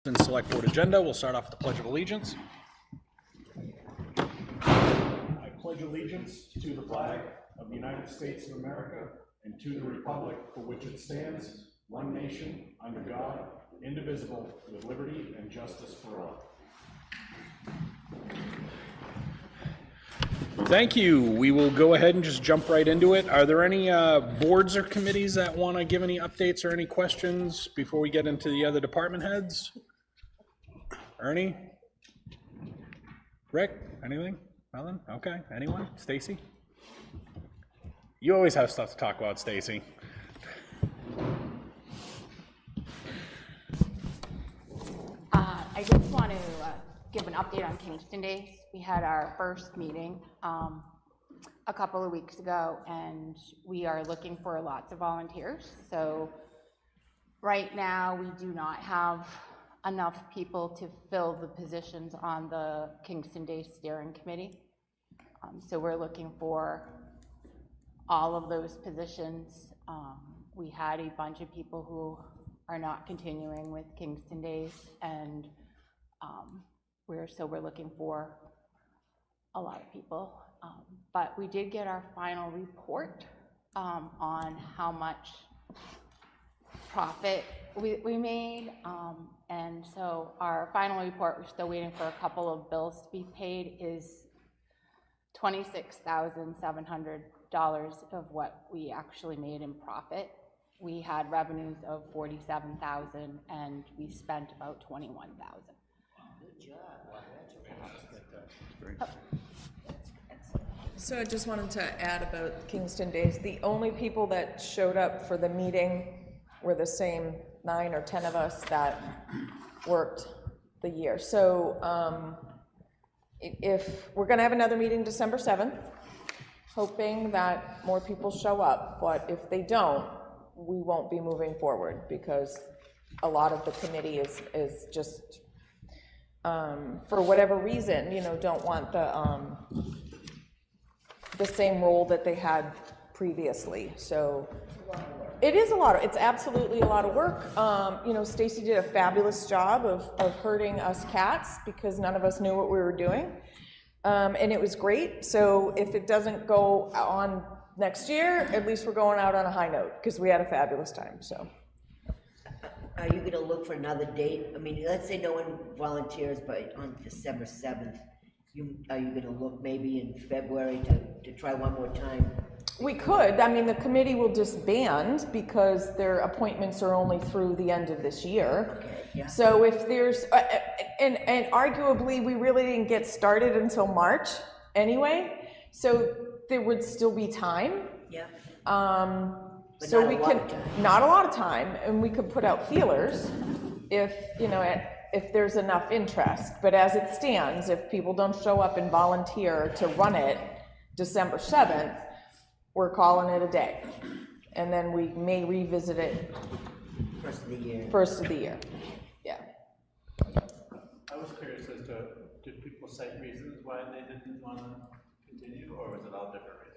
And select board agenda. We'll start off with the Pledge of Allegiance. I pledge allegiance to the flag of the United States of America and to the republic for which it stands, one nation, under God, indivisible, with liberty and justice for all. Thank you. We will go ahead and just jump right into it. Are there any boards or committees that want to give any updates or any questions before we get into the other department heads? Ernie? Rick? Anything? Nothing? Okay. Anyone? Stacy? You always have stuff to talk about, Stacy. I just want to give an update on Kingston Days. We had our first meeting a couple of weeks ago, and we are looking for lots of volunteers. So right now, we do not have enough people to fill the positions on the Kingston Days Steering Committee. So we're looking for all of those positions. We had a bunch of people who are not continuing with Kingston Days, and we're looking for a lot of people. But we did get our final report on how much profit we made, and so our final report, we're still waiting for a couple of bills to be paid, is $26,700 of what we actually made in profit. We had revenues of $47,000 and we spent about $21,000. Good job. So I just wanted to add about Kingston Days. The only people that showed up for the meeting were the same 9 or 10 of us that worked the year. So if we're going to have another meeting December 7th, hoping that more people show up, but if they don't, we won't be moving forward because a lot of the committee is just for whatever reason, don't want the same role that they had previously. So it is it's absolutely a lot of work. Stacy did a fabulous job of herding us cats because none of us knew what we were doing. And it was great. So if it doesn't go on next year, at least we're going out on a high note because we had a fabulous time. So are you going to look for another date? I mean, let's say no one volunteers, but on December 7th, are you going to look maybe in February to try one more time? We could. I mean, the committee will disband because their appointments are only through the end of this year. Okay, yeah. So if there's, and arguably we really didn't get started until March anyway, so there would still be time. Yeah. But so we could, not a lot of time, and we could put out feelers if, if there's enough interest. But as it stands, if people don't show up and volunteer to run it December 7th, we're calling it a day. And then we may revisit it First of the year. First of the year, yeah. I was curious as to, did people cite reasons why they didn't want to continue, or was it all different reasons?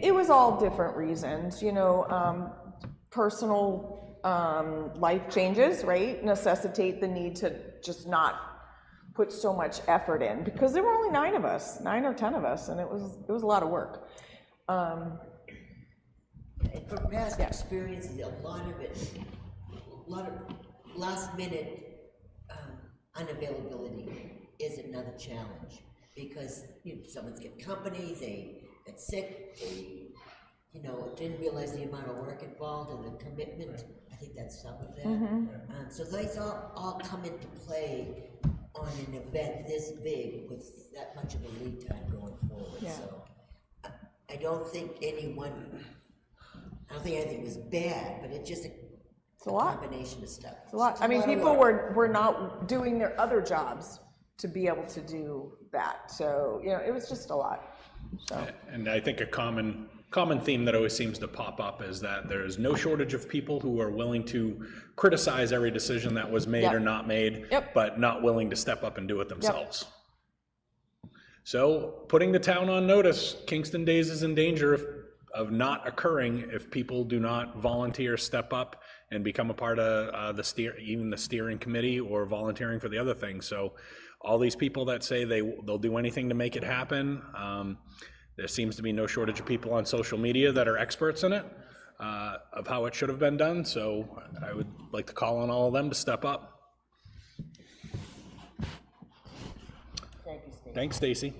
It was all different reasons, personal life changes, right, necessitate the need to just not put so much effort in because there were only 9 of us, 9 or 10 of us, and it was a lot of work. And from past experiences, a lot of last minute unavailability is another challenge because someone's getting company, they get sick, they didn't realize the amount of work involved and the commitment. I think that's some of that. Mm-hmm. So those all come into play on an event this big with that much of a lead time going forward. Yeah. So I don't think anything was bad, but it's just a combination of stuff. It's a lot. I mean, people were not doing their other jobs to be able to do that. So, it was just a lot. So. And I think a common theme that always seems to pop up is that there's no shortage of people who are willing to criticize every decision that was made or not made, but not willing to step up and do it themselves. So putting the town on notice, Kingston Days is in danger of not occurring if people do not volunteer, step up, and become a part of even the steering committee or volunteering for the other things. So all these people that say they'll do anything to make it happen, there seems to be no shortage of people on social media that are experts in it, of how it should have been done. So I would like to call on all of them to step up. Thank you, Steve. Thanks, Stacy.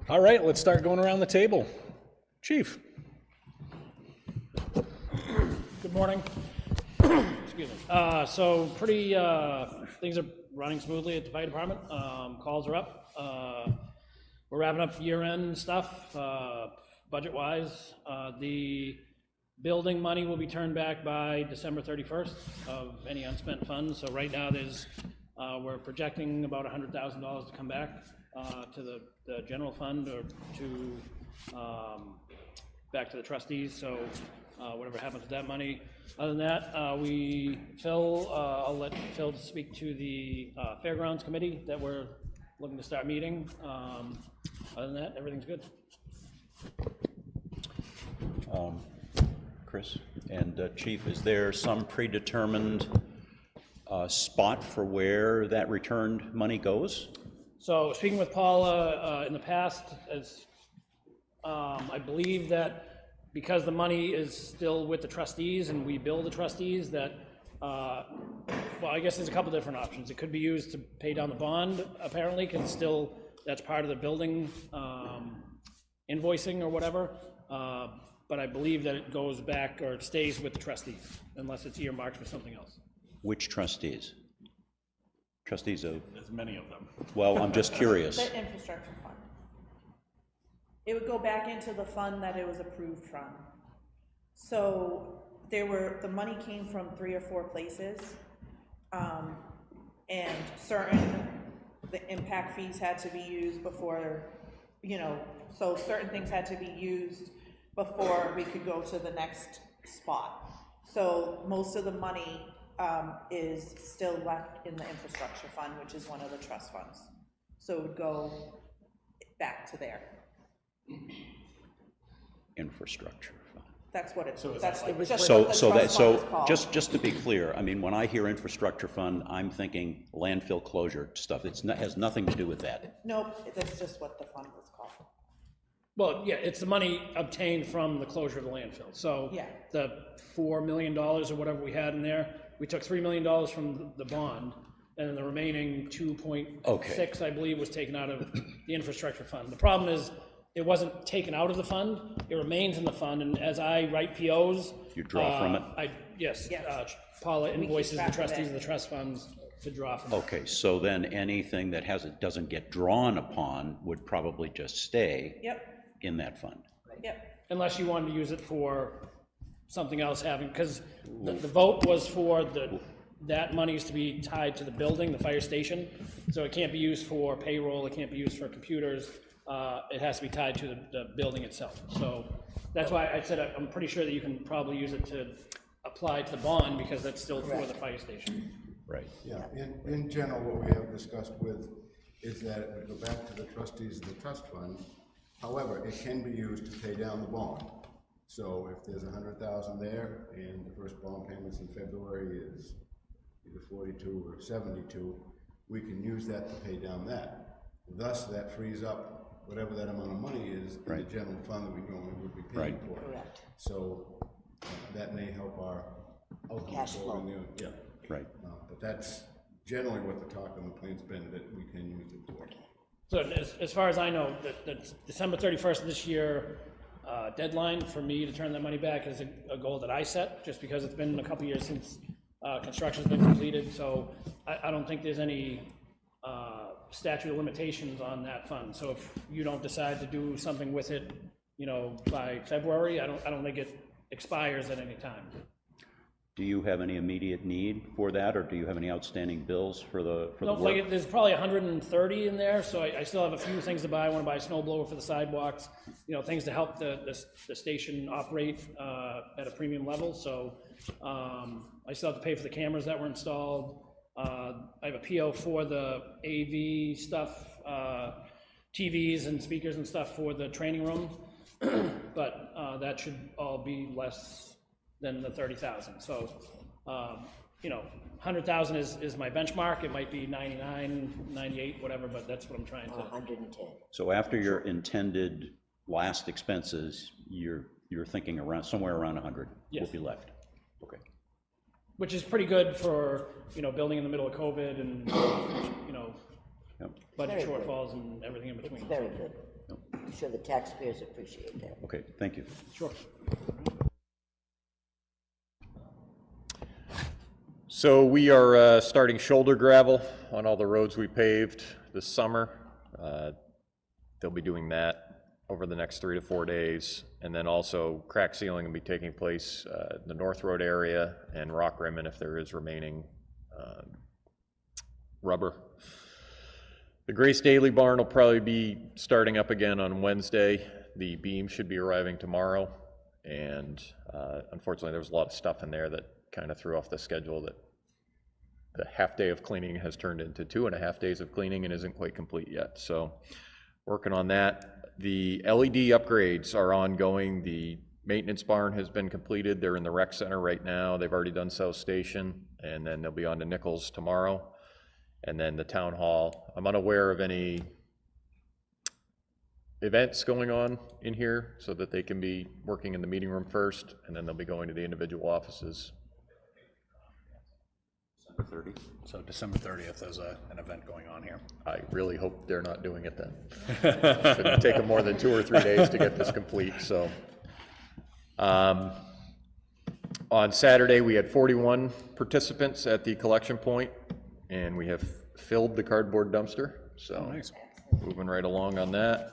All right, let's start going around the table. Chief. Good morning. Excuse me. So pretty, things are running smoothly at the fire department. Calls are up. We're wrapping up year-end stuff, budget-wise. The building money will be turned back by December 31st of any unspent funds. So right now we're projecting about $100,000 to come back to the general fund or to back to the trustees. So whatever happens with that money. Other than that, I'll let Phil speak to the fairgrounds committee that we're looking to start meeting. Other than that, everything's good. Chris and Chief, is there some predetermined spot for where that returned money goes? So speaking with Paula in the past, as I believe that because the money is still with the trustees and we bill the trustees, that well, I guess there's a couple different options. It could be used to pay down the bond, apparently, because still that's part of the building invoicing or whatever. But I believe that it goes back or it stays with the trustees unless it's earmarked for something else. Which trustees? Trustees of? There's many of them. Well, I'm just curious. The infrastructure fund. It would go back into the fund that it was approved from. So the money came from 3 or 4 places, and the impact fees had to be used before, so certain things had to be used before we could go to the next spot. So most of the money is still left in the infrastructure fund, which is one of the trust funds. So it would go back to there. Infrastructure fund. That's what it's. So is that's that like- just So, what the so that, trust fund is so called. just to be clear, I mean, when I hear infrastructure fund, I'm thinking landfill closure stuff. Has nothing to do with that. Nope, that's just what the fund was called. Well, yeah, it's the money obtained from the closure of the landfill. So Yeah. the $4 million or whatever we had in there, we took $3 million from the bond, and then the remaining 2.6, I believe, was taken out of the infrastructure fund. The problem is, it wasn't taken out of the fund, it remains in the fund, and as I write POs. You draw from it? Yes, Yes. Paula keep invoices the track of trustees it. of the trust funds to draw from it. Okay, so then anything that doesn't get drawn upon would probably just stay Yep, in that fund. yep, Unless you wanted to use it for something else because the vote was for that money is to be tied to the building, the fire station, so it can't be used for payroll, it can't be used for computers, it has to be tied to the building itself. So that's why I said I'm pretty sure that you can probably use it to apply to the bond, because that's still for the fire station. Right. Yeah, in general, what we have discussed with is that it would go back to the trustees of the trust fund. However, it can be used to pay down the bond. So if there's $100,000 there and the first bond payments in February is either 42 or 72, we can use that to pay down that. Thus, that frees up whatever that amount of money is in the Right. general fund that we normally would be paying Right. for. Correct. So that may help our ultimate Cash goal flow. in the- Yeah. Right. But that's generally what the talk on the plan's been, that we can use it for. So as far as I know, the December 31st of this year deadline for me to turn that money back is a goal that I set, just because it's been a couple years since construction's been completed, so I don't think there's any statute of limitations on that fund. So if you don't decide to do something with it, by February, I don't think it expires at any time. Do you have any immediate need for that, or do you have any outstanding bills for the No, work? there's probably 130 in there, so I still have a few things to buy. I want to buy a snow blower for the sidewalks, things to help the station operate at a premium level. So I still have to pay for the cameras that were installed. I have a PO for the AV stuff TVs and speakers and stuff for the training room, but that should all be less than the 30,000. So, you know, 100,000 is my benchmark. It might be 99, 98, whatever, but that's what I'm trying to. 110. So after your intended last expenses, you're thinking around, somewhere around 100 Yes. will be left? Okay. Which is pretty good for, you know, building in the middle of COVID and, you know, Yep. budget Very good. shortfalls and everything in between. It's very good. I'm sure the taxpayers appreciate that. Okay, thank you. Sure. So we are starting shoulder gravel on all the roads we paved this summer. They'll be doing that over the next 3 to 4 days. And then also crack sealing will be taking place in the North Road area and rock rimming if there is remaining rubber. The Grace Daily Barn will probably be starting up again on Wednesday. The beam should be arriving tomorrow. And unfortunately, there was a lot of stuff in there that kind of threw off the schedule, that the half day of cleaning has turned into 2.5 days of cleaning and isn't quite complete yet. So working on that. The LED upgrades are ongoing. The maintenance barn has been completed. They're in the rec center right now. They've already done South Station, and then they'll be on to Nichols tomorrow. And then the town hall. I'm unaware of any events going on in here so that they can be working in the meeting room first, and then they'll be going to the individual offices. December 30? So December 30th, there's an event going on here. I really hope they're not doing it then. Shouldn't take them more than 2 or 3 days to get this complete, so. On Saturday, we had 41 participants at the collection point, and we have filled the cardboard dumpster, so Nice. moving right along on that.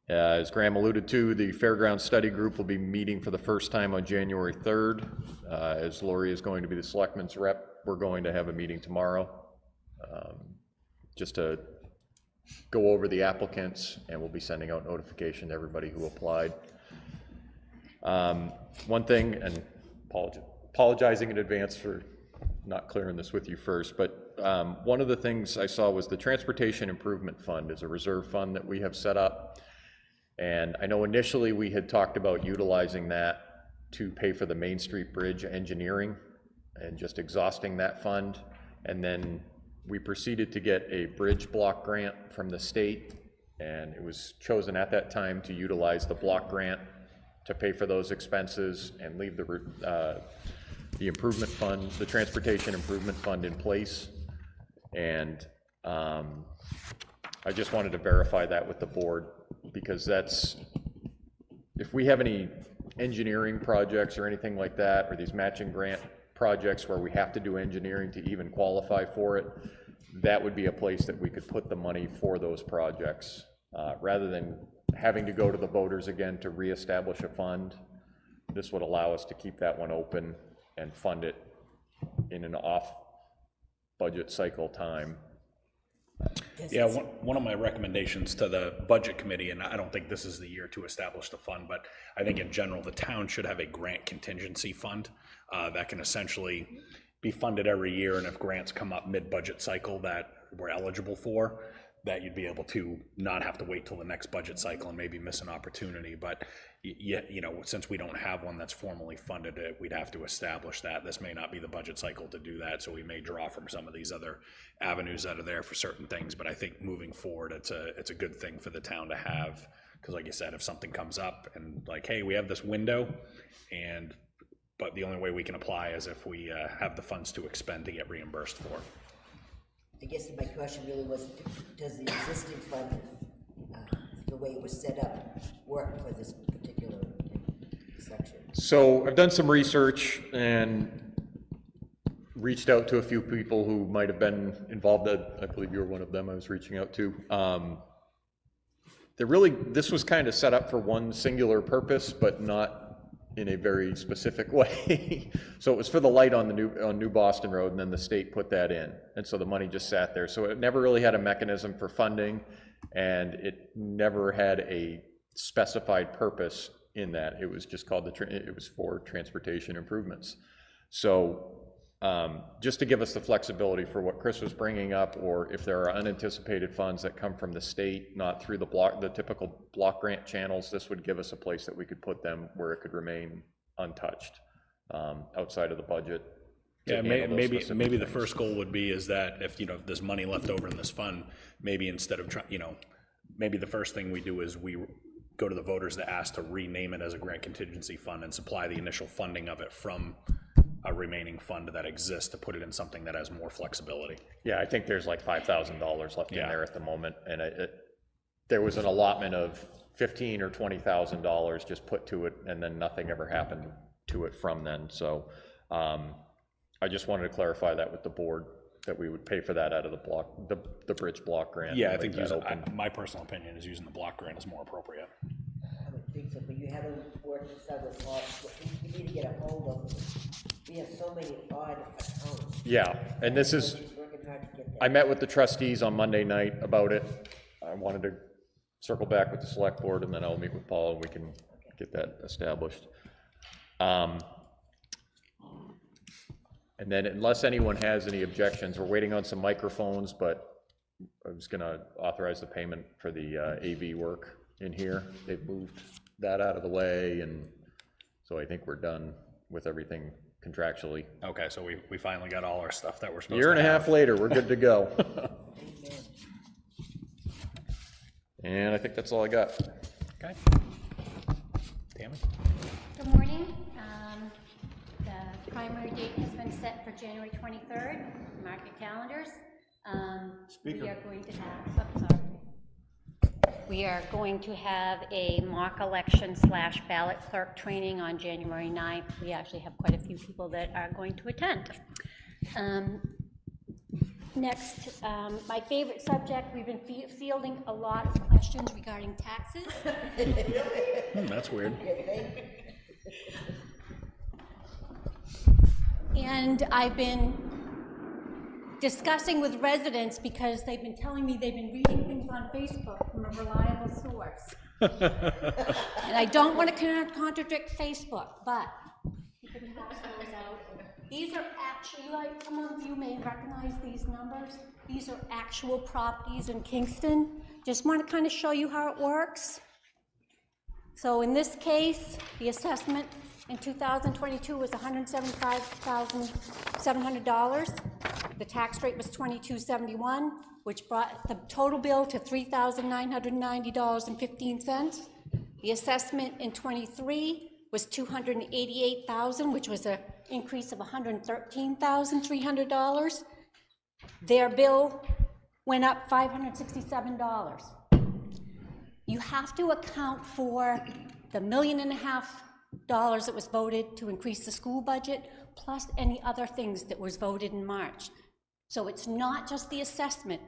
As Graham alluded to, the Fairgrounds Study Group will be meeting for the first time on January 3rd. As Lori is going to be the selectman's rep, we're going to have a meeting tomorrow, just to go over the applicants, and we'll be sending out notification to everybody who applied. One thing, and apologizing in advance for not clearing this with you first, but one of the things I saw was the Transportation Improvement Fund is a reserve fund that we have set up. And I know initially we had talked about utilizing that to pay for the Main Street Bridge engineering and just exhausting that fund. And then we proceeded to get a bridge block grant from the state, and it was chosen at that time to utilize the block grant to pay for those expenses and leave the improvement fund, the Transportation Improvement Fund in place. And I just wanted to verify that with the board, because that's, if we have any engineering projects or anything like that, or these matching grant projects where we have to do engineering to even qualify for it, that would be a place that we could put the money for those projects, rather than having to go to the voters again to reestablish a fund. This would allow us to keep that one open and fund it in an off budget cycle time. Yeah, one of my recommendations to the budget committee, and I don't think this is the year to establish the fund, but I think in general, the town should have a grant contingency fund that can essentially be funded every year, and if grants come up mid-budget cycle that we're eligible for, that you'd be able to not have to wait till the next budget cycle and maybe miss an opportunity. But you know, since we don't have one that's formally funded, we'd have to establish that. This may not be the budget cycle to do that, so we may draw from some of these other avenues that are there for certain things. But I think moving forward, it's a good thing for the town to have, because like you said, if something comes up and like, hey, we have this window, but the only way we can apply is if we have the funds to expend to get reimbursed for. I guess my question really was, does the existing fund, the way it was set up, work for this particular section? So I've done some research and reached out to a few people who might have been involved. I believe you're one of them I was reaching out to. This was kind of set up for one singular purpose, but not in a very specific way. So it was for the light on New Boston Road, and then the state put that in. And so the money just sat there. So it never really had a mechanism for funding, and it never had a specified purpose in that. It was just called it was for transportation improvements. So just to give us the flexibility for what Chris was bringing up, or if there are unanticipated funds that come from the state, not through the typical block grant channels, this would give us a place that we could put them where it could remain untouched, outside of the budget. Yeah, maybe the first goal would be is that if, if there's money left over in this fund, maybe instead of maybe the first thing we do is we go to the voters to ask to rename it as a grant contingency fund and supply the initial funding of it from a remaining fund that exists to put it in something that has more flexibility. Yeah, I think there's like $5,000 left in there at the moment, and there was an allotment of $15,000 or $20,000 just put to it, and then nothing ever happened to it from then. So I just wanted to clarify that with the board, that we would pay for that out of the bridge block grant. Yeah, I think my personal opinion is using the block grant is more appropriate. I would think so, but you haven't worked this out with all, you need to get a hold of them. We have so many odd accounts. Yeah, and this is, I met with the trustees on Monday night about it. I wanted to circle back with the select board, and then I'll meet with Paul and we can get that established. And then unless anyone has any objections, we're waiting on some microphones, but I was gonna authorize the payment for the AV work in here. They've moved that out of the way, and so I think we're done with everything contractually. Okay, so we finally got all our stuff that we're supposed to Year and a half later, we're good to go. And I think that's all I got. Okay. Tammy? Good morning. The primary date has been set for January 23rd. Mark your calendars. We are going to have, we are going to have a mock election / ballot clerk training on January 9th. We actually have quite a few people that are going to attend. Next, my favorite subject, we've been fielding a lot of questions regarding taxes. That's weird. And I've been discussing with residents because they've been telling me they've been reading things on Facebook from a reliable source. And I don't want to contradict Facebook, but you can pass those out. These are actually, like some of you may recognize these numbers. These are actual properties in Kingston. Just want to kind of show you how it works. So in this case, the assessment in 2022 was $175,700. The tax rate was $22.71, which brought the total bill to $3,990.15. The assessment in 23 was $288,000, which was an increase of $113,300. Their bill went up $567. You have to account for the $1.5 million that was voted to increase the school budget, plus any other things that was voted in March. So it's not just the assessment.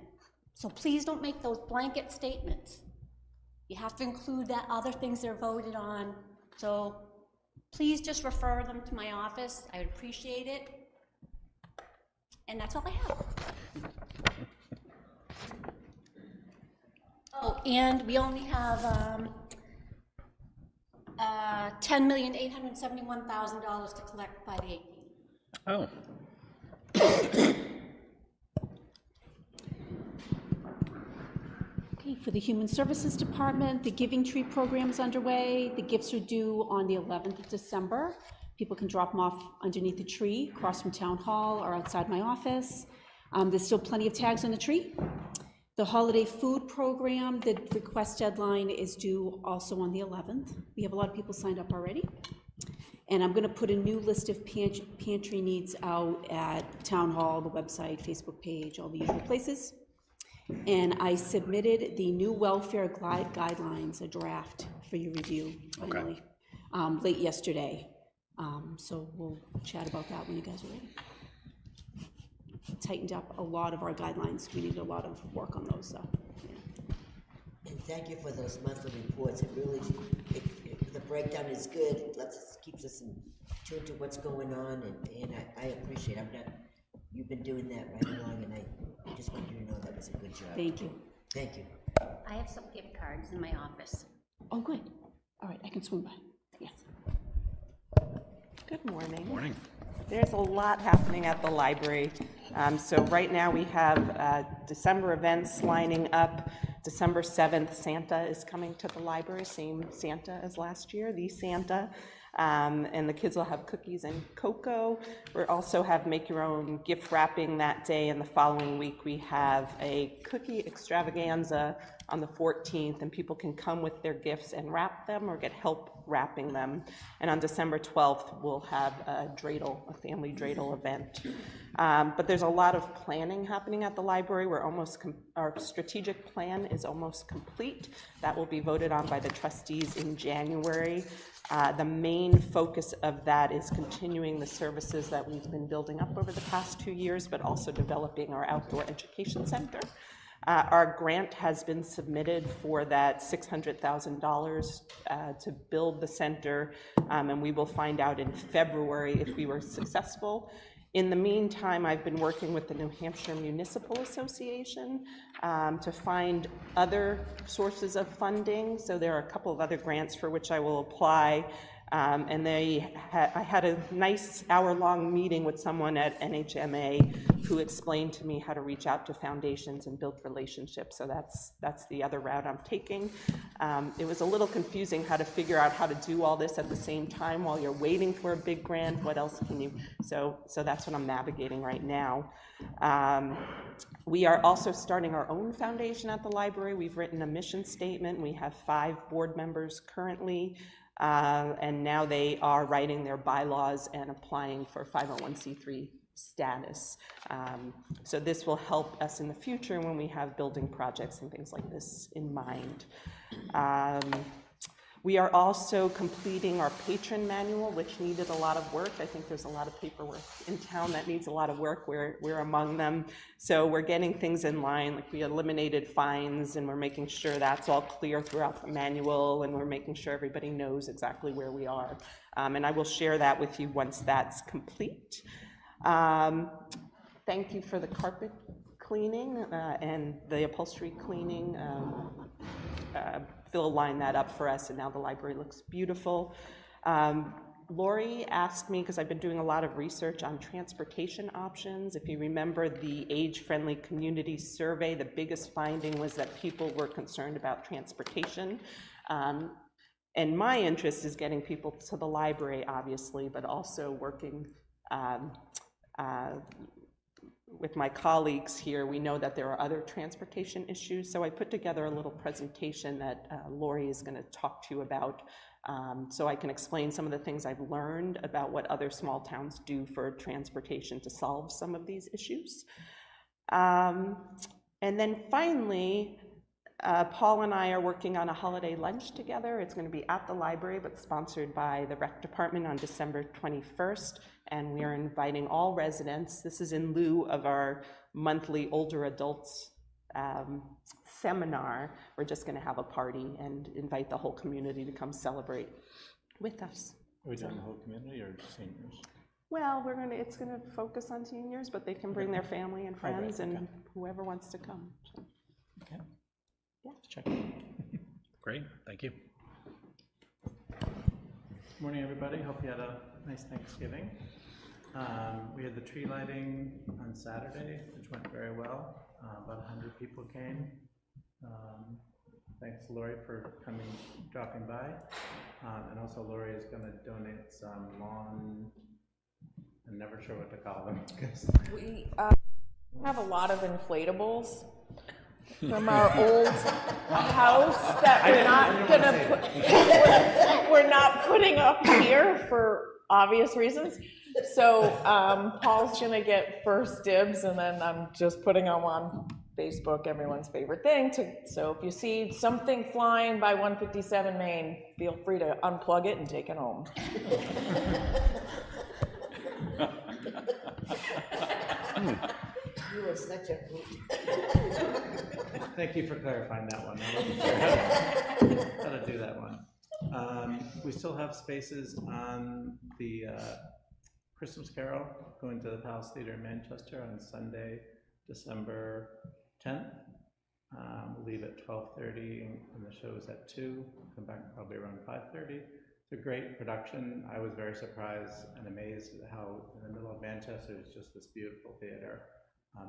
So please don't make those blanket statements. You have to include that other things that are voted on. So please just refer them to my office. I would appreciate it. And that's all I have. Oh, and we only have $10,871,000 to collect by the 18th. Oh. Okay, for the Human Services Department, the Giving Tree program is underway. The gifts are due on the 11th of December. People can drop them off underneath the tree, across from Town Hall or outside my office. There's still plenty of tags on the tree. The holiday food program, the request deadline is due also on the 11th. We have a lot of people signed up already. And I'm going to put a new list of pantry needs out at Town Hall, the website, Facebook page, all the usual places. And I submitted the new welfare guidelines, a draft for your review, finally, late yesterday. So we'll chat about that when you guys are ready. Tightened up a lot of our guidelines. We need a lot of work on those, so. Yeah. And thank you for those monthly reports. It really, the breakdown is good. It keeps us in tune to what's going on, and I appreciate it. You've been doing that right along, and I just want you to know that was a good job. Thank you. Thank you. I have some gift cards in my office. Oh, good. All right, I can swing by. Yes. Good morning. Morning. There's a lot happening at the library. So right now we have December events lining up. December 7th, Santa is coming to the library, same Santa as last year, the Santa. And the kids will have cookies and cocoa. We also have make your own gift wrapping that day, and the following week we have a cookie extravaganza on the 14th, and people can come with their gifts and wrap them or get help wrapping them. And on December 12th, we'll have a dreidel, a family dreidel event. But there's a lot of planning happening at the library. Our strategic plan is almost complete. That will be voted on by the trustees in January. The main focus of that is continuing the services that we've been building up over the past 2 years, but also developing our outdoor education center. Our grant has been submitted for that $600,000 to build the center, and we will find out in February if we were successful. In the meantime, I've been working with the New Hampshire Municipal Association to find other sources of funding. So there are a couple of other grants for which I will apply. And I had a nice hour-long meeting with someone at NHMA who explained to me how to reach out to foundations and build relationships. So that's the other route I'm taking. It was a little confusing how to figure out how to do all this at the same time while you're waiting for a big grant. What else can you? So that's what I'm navigating right now. We are also starting our own foundation at the library. We've written a mission statement. We have 5 board members currently. And now they are writing their bylaws and applying for 501c3 status. So this will help us in the future when we have building projects and things like this in mind. We are also completing our patron manual, which needed a lot of work. I think there's a lot of paperwork in town that needs a lot of work. We're among them. So we're getting things in line, like we eliminated fines, and we're making sure that's all clear throughout the manual, and we're making sure everybody knows exactly where we are. And I will share that with you once that's complete. Thank you for the carpet cleaning and the upholstery cleaning. Phil lined that up for us, and now the library looks beautiful. Lori asked me, because I've been doing a lot of research on transportation options. If you remember the age-friendly community survey, the biggest finding was that people were concerned about transportation. And my interest is getting people to the library, obviously, but also working with my colleagues here. We know that there are other transportation issues, so I put together a little presentation that Lori is going to talk to you about, so I can explain some of the things I've learned about what other small towns do for transportation to solve some of these issues. And then finally, Paul and I are working on a holiday lunch together. It's going to be at the library, but sponsored by the rec department on December 21st. And we are inviting all residents. This is in lieu of our monthly older adults seminar. We're just going to have a party and invite the whole community to come celebrate with us. Are we doing the whole community or just seniors? Well, it's going to focus on seniors, but they can bring their family and friends and whoever wants to come. So. Okay. Yeah. Check. Great, thank you. Good morning, everybody. Hope you had a nice Thanksgiving. We had the tree lighting on Saturday, which went very well. About 100 people came. Thanks, Lori, for dropping by. And also, Lori is going to donate some lawn. I'm never sure what to call them. We have a lot of inflatables from our old house that we're not putting up here for obvious reasons. So Paul's gonna get first dibs, and then I'm just putting them on Facebook, everyone's favorite thing. So if you see something flying by 157 Main, feel free to unplug it and take it home. You are such a Thank you for clarifying that one. I wasn't sure how to do that one. We still have spaces on the Christmas Carol going to the Palace Theatre in Manchester on Sunday, December 10th. We'll leave at 12:30 and the show is at 2. Come back probably around 5:30. a great production. I was very surprised and amazed at how in the middle of Manchester is just this beautiful theater.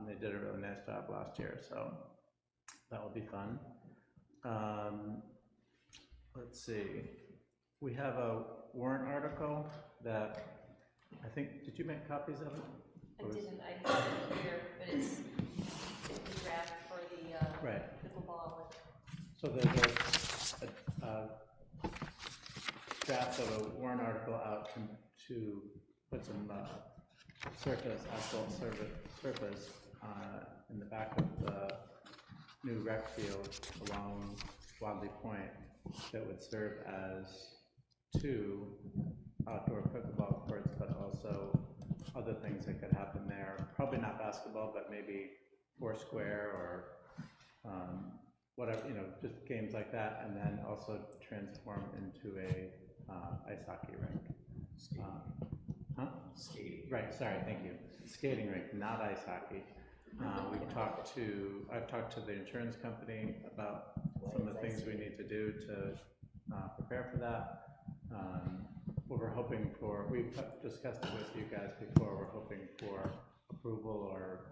They did a really nice job last year, so that will be fun. Let's see. We have a warrant article that I think, did you make copies of it? I didn't, I have it here, but it's the draft for the Right. pickleball. So there's a draft of a warrant article out to put some surface, asphalt surface in the back of the new rec field along Wadley Point that would serve as 2 outdoor pickleball courts, but also other things that could happen there. Probably not basketball, but maybe Foursquare or whatever, you know, just games like that, and then also transform into a ice hockey rink. Skating. Right, sorry, thank you. Skating rink, not ice hockey. I've talked to the insurance company about some of the things we need to do to prepare for that. What we're hoping for, we've discussed it with you guys before, we're hoping for approval, or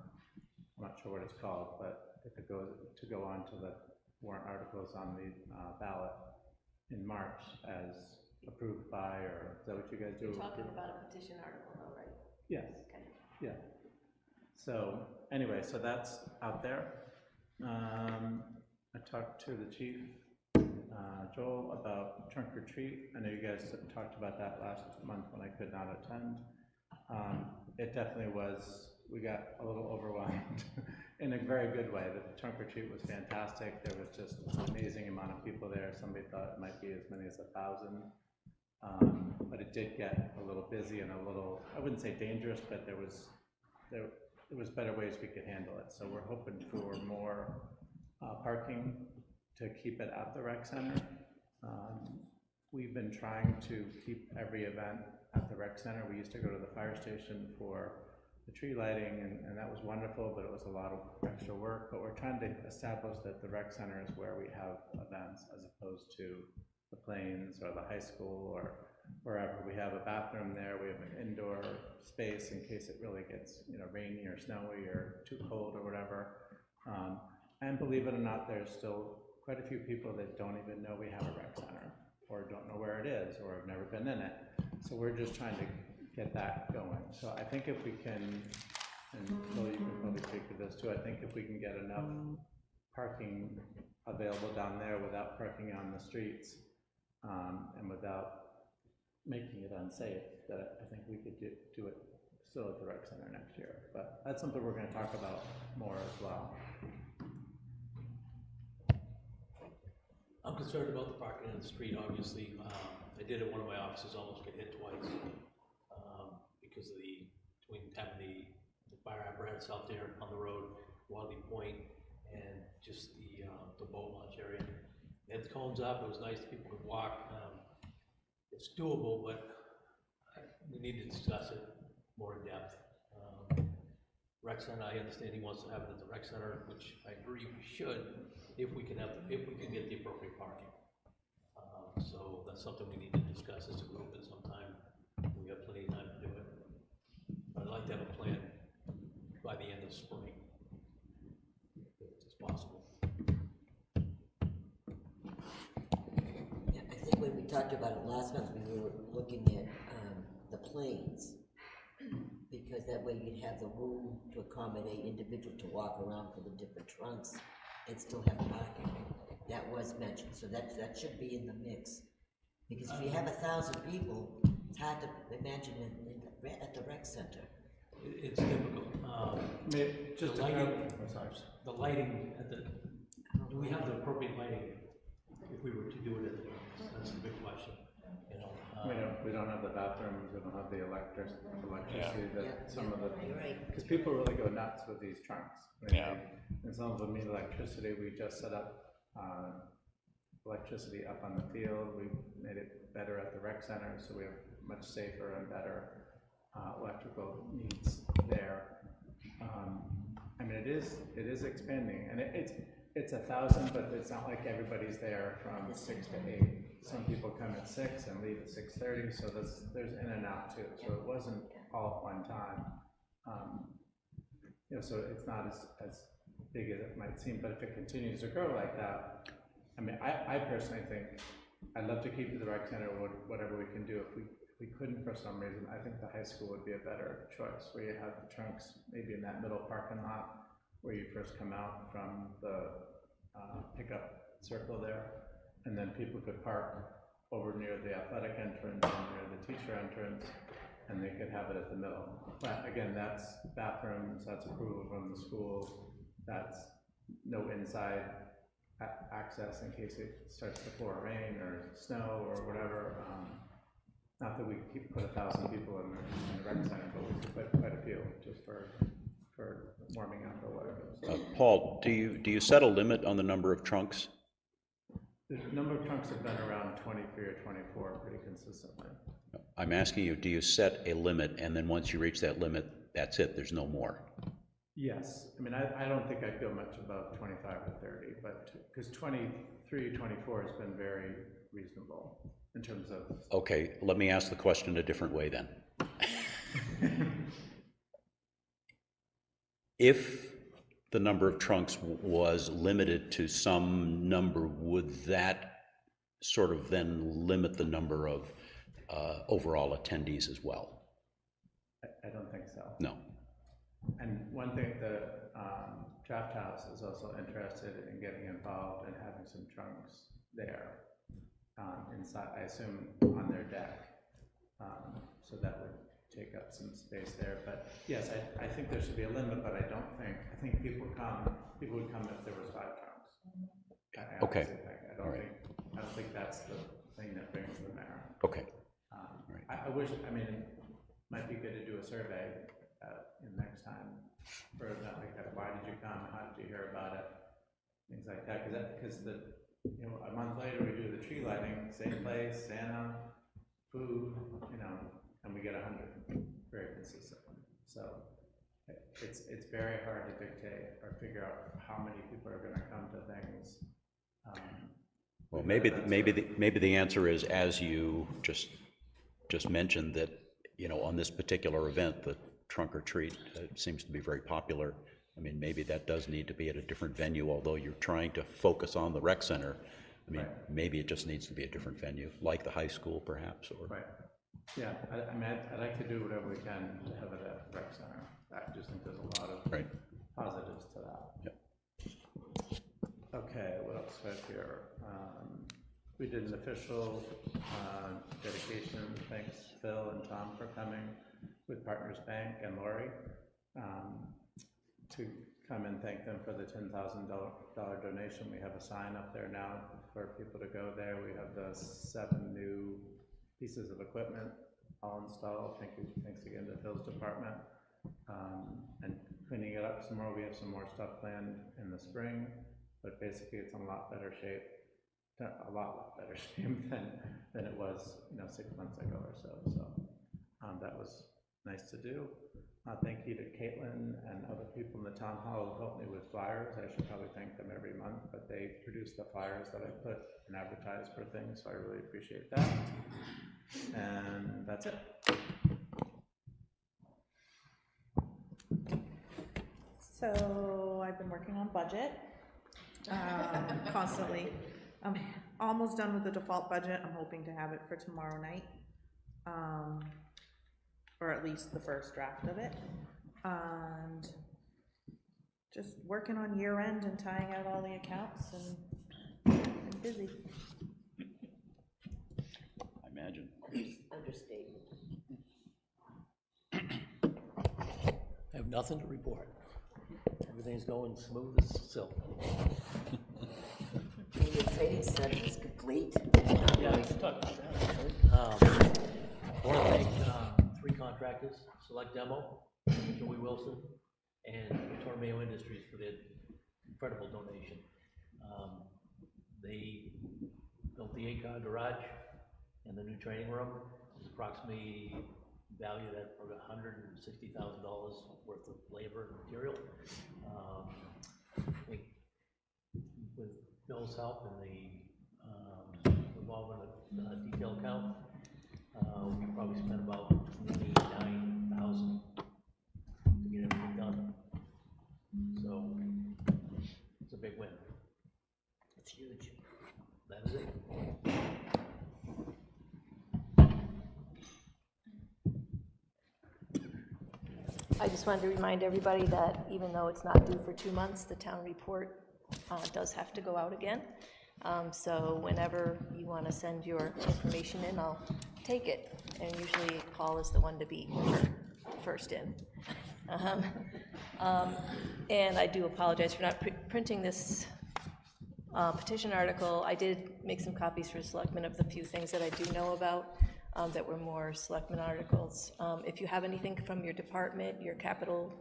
I'm not sure what it's called, but if it goes to go on to the warrant articles on the ballot in March as approved by, or is that what you guys do? You're talking about a petition article though, right? Yes. Okay. Yeah. So anyway, so that's out there. I talked to the chief, Joel, about trunk or treat. I know you guys talked about that last month when I could not attend. It definitely was, we got a little overwhelmed in a very good way. The trunk or treat was fantastic. There was just an amazing amount of people there. Somebody thought it might be as many as 1,000. But it did get a little busy and a little, I wouldn't say dangerous, but there was better ways we could handle it. So we're hoping for more parking to keep it at the rec center. We've been trying to keep every event at the rec center. We used to go to the fire station for the tree lighting, and that was wonderful, but it was a lot of extra work. But we're trying to establish that the rec center is where we have events, as opposed to the Plains or the high school or wherever. We have a bathroom there, we have an indoor space in case it really gets, you know, rainy or snowy or too cold or whatever. And believe it or not, there's still quite a few people that don't even know we have a rec center, or don't know where it is, or have never been in it. So we're just trying to get that going. So I think if we can, and Bill, you can probably speak to this too, I think if we can get enough parking available down there without parking on the streets, and without making it unsafe, that I think we could do it still at the rec center next year. But that's something we're going to talk about more as well. I'm concerned about the parking on the street, obviously. I did at one of my offices, almost get hit twice because of between having the fire apparatus out there on the road, Wadley Point, and just the boat launch area. They had the cones up, it was nice, people could walk. It's doable, but we need to discuss it more in depth. Rec center, I understand he wants to have it at the rec center, which I agree we should, if we can get the appropriate parking. So that's something we need to discuss as a group at some time. We have plenty of time to do it. But I'd like to have a plan by the end of spring, if it's possible. Yeah, I think when we talked about it last month, we were looking at the planes, because that way you'd have the room to accommodate individuals to walk around for the different trunks and still have parking. That was mentioned, so that should be in the mix. Because if you have 1,000 people, it's hard to imagine at the rec center. It's difficult. Just the lighting at the, do we have the appropriate lighting if we were to do it at the, that's the big question, you know. We don't have the bathrooms, we don't have the electricity that some of the, Right. because people really go nuts with these trunks. And some of them need electricity. We just set up electricity up on the field. We made it better at the rec center, so we have much safer and better electrical needs there. I mean, it is expanding, and it's 1,000, but it's not like everybody's there from 6 to 8. some people come at 6 and leave at 6:30, so there's in and out too, so it wasn't all at one time. You know, so it's not as big as it might seem, but if it continues to grow like that, I mean, I personally think I'd love to keep the rec center, whatever we can do. If we couldn't for some reason, I think the high school would be a better choice, where you have the trunks maybe in that middle parking lot where you first come out from the pickup circle there, and then people could park over near the athletic entrance and near the teacher entrance, and they could have it at the middle. But again, that's bathrooms, that's approval from the school, that's no inside access in case it starts to pour rain or snow or whatever. Not that we put 1,000 people in the rec center, but we could put quite a few just for warming up or whatever. So, Paul, do you set a limit on the number of trunks? the number of trunks have been around 23 or 24 pretty consistently. I'm asking you, do you set a limit, and then once you reach that limit, that's it, there's no more? Yes, I mean, I don't think I feel much above 25 or 30, but, because 23, 24 has been very reasonable in terms of... Okay, let me ask the question a different way then. If the number of trunks was limited to some number, would that sort of then limit the number of overall attendees as well? I don't think so. No. And one thing, the Draft House is also interested in getting involved and having some trunks there inside, I assume on their deck. So that would take up some space there. But yes, I think there should be a limit, but I think people would come if there was 5 trunks. Okay. I don't think that's the thing that brings them there. Okay. I wish, I mean, it might be good to do a survey next time for an event like that. Why did you come? How did you hear about it? Things like that. Because a month later we do the tree lighting, same place, Santa, food, and we get 100 very consistently. So it's very hard to dictate or figure out how many people are going to come to things. Well, maybe the answer is, as you just mentioned, that on this particular event, the trunk or treat seems to be very popular. I mean, maybe that does need to be at a different venue, although you're trying to focus on the rec center. I mean, maybe it just needs to be a different venue, like the high school, perhaps. Or right. Yeah, I mean, I'd like to do whatever we can to have it at the rec center. I just think there's a lot of positives to that. Yep. Okay, what else do I have here? We did an official dedication. Thanks, Phil and Tom, for coming with Partners Bank and Lori to come and thank them for the $10,000 donation. We have a sign up there now for people to go there. We have the 7 new pieces of equipment all installed. Thanks again to Phil's department. And cleaning it up some more. We have some more stuff planned in the spring, but basically it's in a lot better shape than it was 6 months ago or so. So that was nice to do. Thank you to Caitlin and other people in the town hall who helped me with flyers. I should probably thank them every month, but they produced the flyers that I put and advertised for things, so I really appreciate that. And that's it. So I've been working on budget constantly. I'm almost done with the default budget. I'm hoping to have it for tomorrow night, or at least the first draft of it. And just working on year end and tying out all the accounts, and I'm busy. I imagine. Understatement. I have nothing to report. Everything's going smooth as silk. The training study is complete. Yeah, we can talk about that, actually. I want to thank 3 contractors, Select Demo, Joey Wilson, and Tornado Industries for their incredible donation. They built the 8-car garage and the new training room. It's approximately valued at over $160,000 worth of labor and material. I think with Phil's help and the involvement of detail count. We probably spent about $29,000 to get everything done. So it's a big win. It's huge. That is it. I just wanted to remind everybody that even though it's not due for 2 months, the town report does have to go out again. So whenever you want to send your information in, I'll take it. And usually Paul is the one to be first in. And I do apologize for not printing this petition article. I did make some copies for selectmen of the few things that I do know about that were more selectmen articles. If you have anything from your department, your capital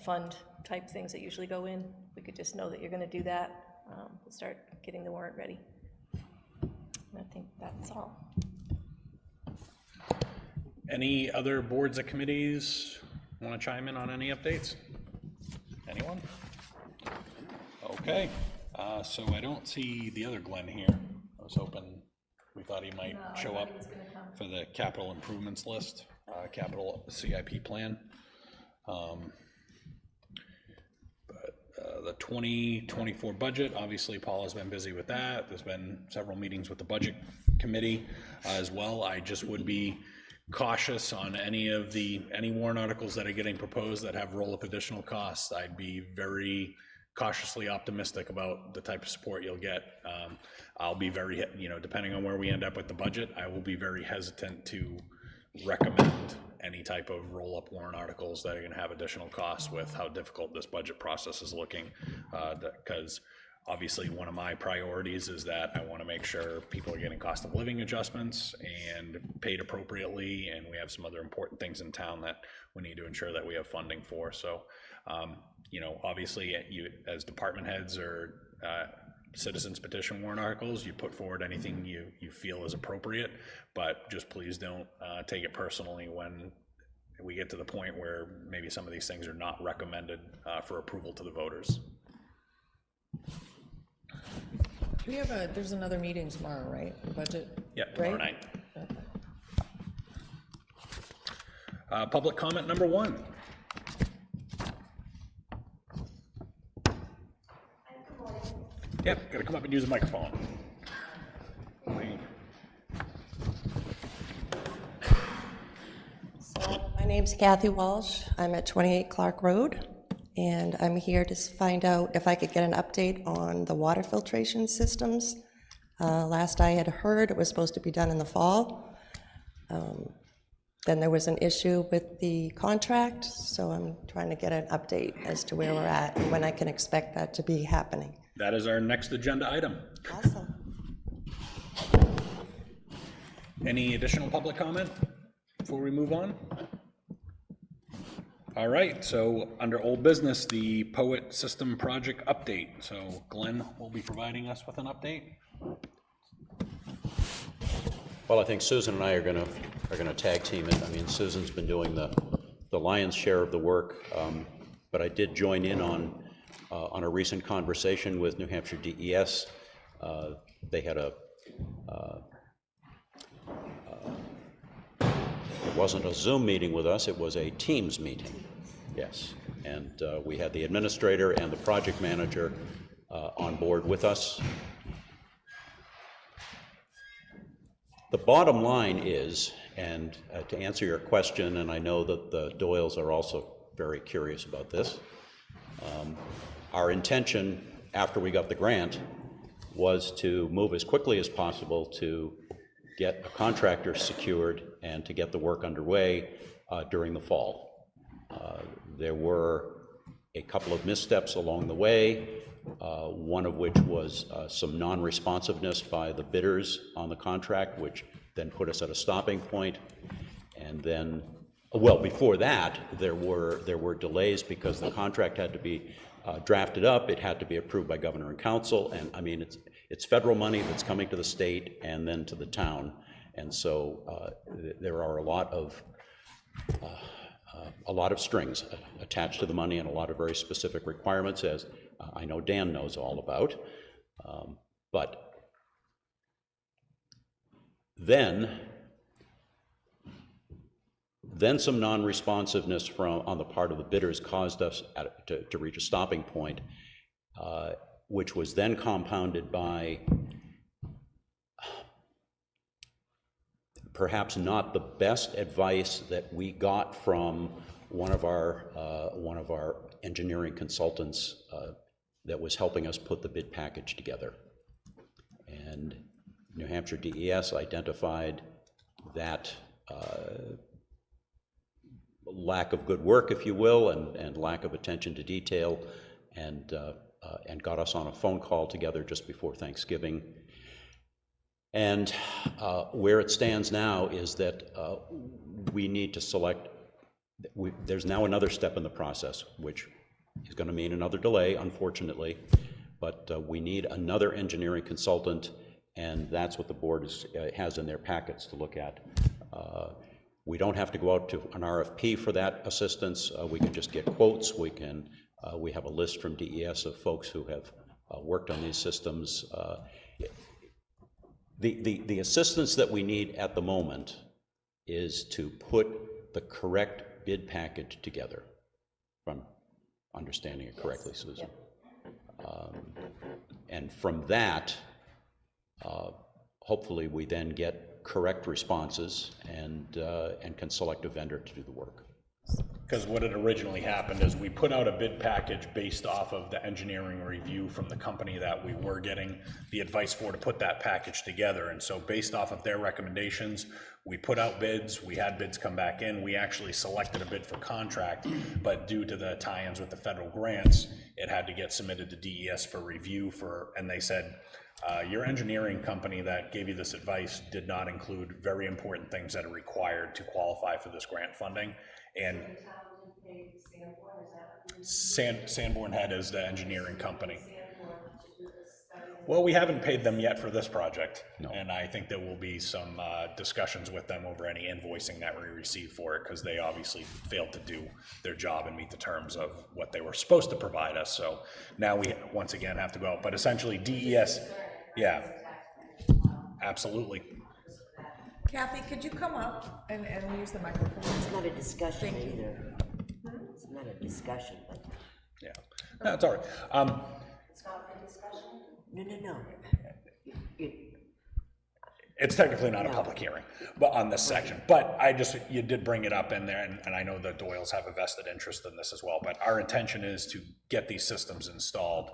fund type things that usually go in, we could just know that you're going to do that. We'll start getting the warrant ready. And I think that's all. Any other boards or committees want to chime in on any updates? Anyone? Okay, so I don't see the other Glenn here. I was hoping, we thought he might show up for the capital improvements list, capital CIP plan. The 2024 budget, obviously Paul has been busy with that. There's been several meetings with the budget committee as well. I just would be cautious on any warrant articles that are getting proposed that have roll-up additional costs. I'd be very cautiously optimistic about the type of support you'll get. I'll be very, depending on where we end up with the budget, I will be very hesitant to recommend any type of roll-up warrant articles that are going to have additional costs with how difficult this budget process is looking, because obviously one of my priorities is that I want to make sure people are getting cost of living adjustments and paid appropriately, and we have some other important things in town that we need to ensure that we have funding for. So obviously you as department heads or citizens petition warrant articles, you put forward anything you feel is appropriate, but just please don't take it personally when we get to the point where maybe some of these things are not recommended for approval to the voters. We have there's another meeting tomorrow, right? The budget? Yeah, tomorrow night. Public comment number 1. Yep, gotta come up and use the microphone. So, my name's Kathy Walsh. I'm at 28 Clark Road, and I'm here to find out if I could get an update on the water filtration systems. Last I had heard, it was supposed to be done in the fall. Then there was an issue with the contract, so I'm trying to get an update as to where we're at and when I can expect that to be happening. That is our next agenda item. Awesome. Any additional public comment before we move on? All right, so under old business, the POET system project update. So Glenn will be providing us with an update. Well, I think Susan and I are going to tag team it. I mean, Susan's been doing the lion's share of the work, but I did join in on a recent conversation with New Hampshire DES. They had it wasn't a Zoom meeting with us, it was a Teams meeting, yes. And we had the administrator and the project manager on board with us. The bottom line is, and to answer your question, and I know that the Doyles are also very curious about this, our intention after we got the grant was to move as quickly as possible to get a contractor secured and to get the work underway during the fall. There were a couple of missteps along the way, one of which was some non-responsiveness by the bidders on the contract, which then put us at a stopping point. And then, well, before that, there were delays because the contract had to be drafted up, it had to be approved by governor and council, and I mean, it's federal money that's coming to the state and then to the town, and so there are a lot of strings attached to the money and a lot of very specific requirements, as I know Dan knows all about. But Then some non-responsiveness on the part of the bidders caused us to reach a stopping point, which was then compounded by perhaps not the best advice that we got from one of our engineering consultants that was helping us put the bid package together. And New Hampshire DES identified that lack of good work, if you will, and lack of attention to detail, and got us on a phone call together just before Thanksgiving. And where it stands now is that we need to select, there's now another step in the process, which is going to mean another delay, unfortunately, but we need another engineering consultant, and that's what the board has in their packets to look at. We don't have to go out to an RFP for that assistance. We can just get quotes. We have a list from DES of folks who have worked on these systems. The assistance that we need at the moment is to put the correct bid package together, if I'm understanding it correctly, Susan. And from that, hopefully we then get correct responses and can select a vendor to do the work. Because what had originally happened is we put out a bid package based off of the engineering review from the company that we were getting the advice for to put that package together. And so based off of their recommendations, we put out bids, we had bids come back in, we actually selected a bid for contract, but due to the tie-ins with the federal grants, it had to get submitted to DES for review and they said, your engineering company that gave you this advice did not include very important things that are required to qualify for this grant funding. And Sanborn Head is the engineering company. Well, we haven't paid them yet for this project. No. And I think there will be some discussions with them over any invoicing that we receive for it, because they obviously failed to do their job and meet the terms of what they were supposed to provide us. So now we once again have to go out. But essentially DES, yeah, absolutely. Kathy, could you come up and use the microphone? It's not a discussion either. It's not a discussion, but. Yeah, no, it's all right. It's not a discussion? No. It's technically not a public hearing, but on this section. But you did bring it up in there, and I know the Doyles have a vested interest in this as well. But our intention is to get these systems installed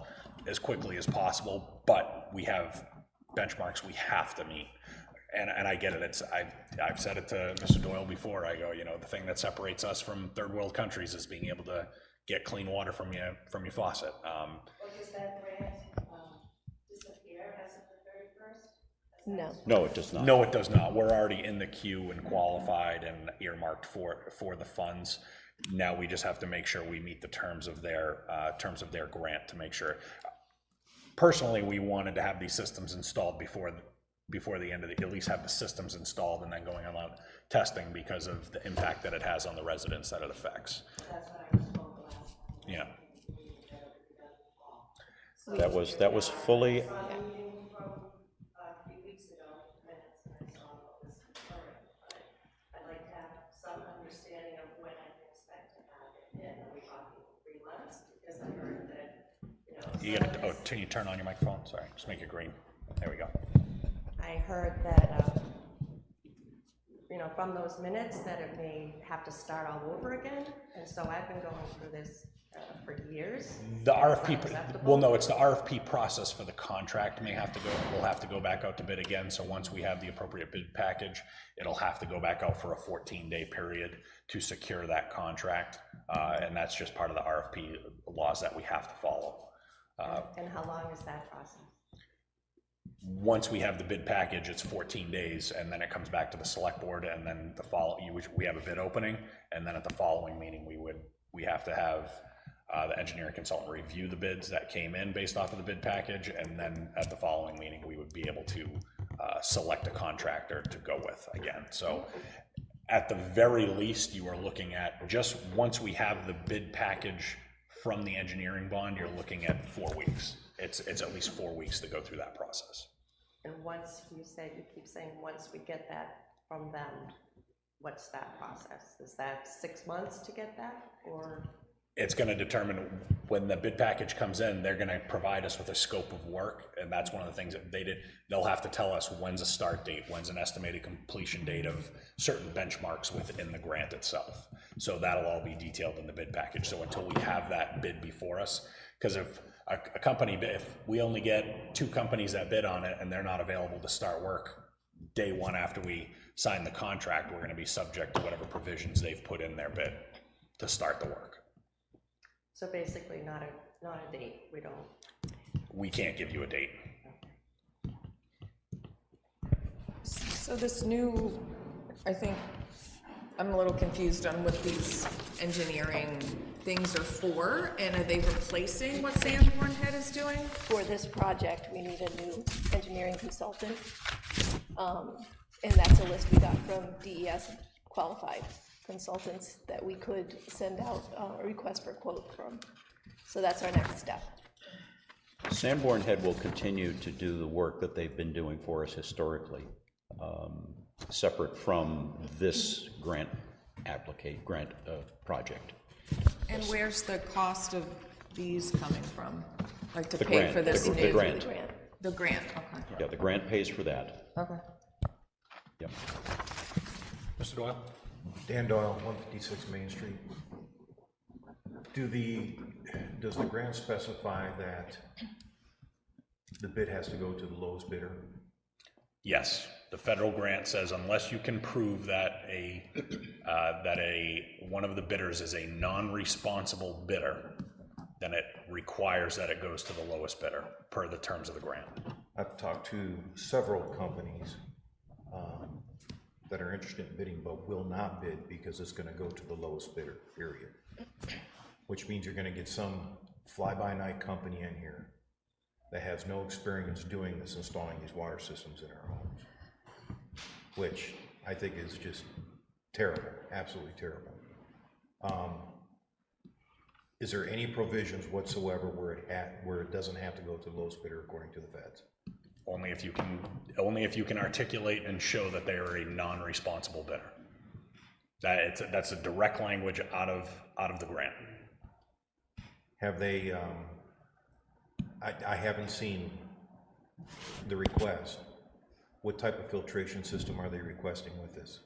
as quickly as possible. But we have benchmarks we have to meet. And I get it. I've said it to Mr. Doyle before. I go, the thing that separates us from third world countries is being able to get clean water from your faucet. Does that grant disappear as of the 31st? No. No, it does not. No, it does not. We're already in the queue and qualified and earmarked for the funds. Now we just have to make sure we meet the terms of their grant to make sure. Personally, we wanted to have these systems installed before the end of at least have the systems installed and then going on testing because of the impact that it has on the residents that it affects. That's what I was told the last time. Yeah. That was fully. I saw the meeting from a few weeks ago, minutes, and I saw what was occurring, but I'd like to have some understanding of when I can expect to have it in. Are we talking 3 months? Because I heard that, Can you turn on your microphone? Sorry, just make it green. There we go. I heard that, from those minutes that it may have to start all over again, and so I've been going through this for years. The RFP, well, no, it's the RFP process for the contract we'll have to go back out to bid again. So once we have the appropriate bid package, it'll have to go back out for a 14-day period to secure that contract. And that's just part of the RFP laws that we have to follow. And how long is that process? Once we have the bid package, it's 14 days, and then it comes back to the select board, and then we have a bid opening, and then at the following meeting, we have to have the engineering consultant review the bids that came in based off of the bid package, and then at the following meeting, we would be able to select a contractor to go with again. So at the very least, you are looking at, just once we have the bid package from the engineering bond, you're looking at 4 weeks. It's at least 4 weeks to go through that process. And once you keep saying, once we get that from them, what's that process? Is that 6 months to get that, or? It's gonna determine when the bid package comes in, they're gonna provide us with a scope of work, and that's one of the things that they'll have to tell us when's a start date, when's an estimated completion date of certain benchmarks within the grant itself. So that'll all be detailed in the bid package. So until we have that bid before us, because if a company, if we only get 2 companies that bid on it and they're not available to start work day one after we sign the contract, we're gonna be subject to whatever provisions they've put in their bid to start the work. So basically not a date, We can't give you a date. So this new, I think, I'm a little confused on what these engineering things are for, and are they replacing what Sanborn Head is doing? For this project, we need a new engineering consultant. And that's a list we got from DES qualified consultants that we could send out a request for quote from. So that's our next step. Sanborn Head will continue to do the work that they've been doing for us historically, separate from this grant project. And where's the cost of these coming from? Like to The pay grant, for this the new? grant. The grant, okay. Yeah, the grant pays for that. Okay. Yep. Mr. Doyle? Dan Doyle, 156 Main Street. Does the grant specify that the bid has to go to the lowest bidder? Yes, the federal grant says unless you can prove that one of the bidders is a non-responsible bidder, then it requires that it goes to the lowest bidder per the terms of the grant. I've talked to several companies that are interested in bidding but will not bid because it's going to go to the lowest bidder, period. Which means you're going to get some fly-by-night company in here that has no experience doing this, installing these water systems in our homes, which I think is just terrible, absolutely terrible. Is there any provisions whatsoever where it doesn't have to go to the lowest bidder according to the feds? Only if you can articulate and show that they are a non-responsible bidder. That's a direct language out of the grant. Have they, I haven't seen the request. What type of filtration system are they requesting with this?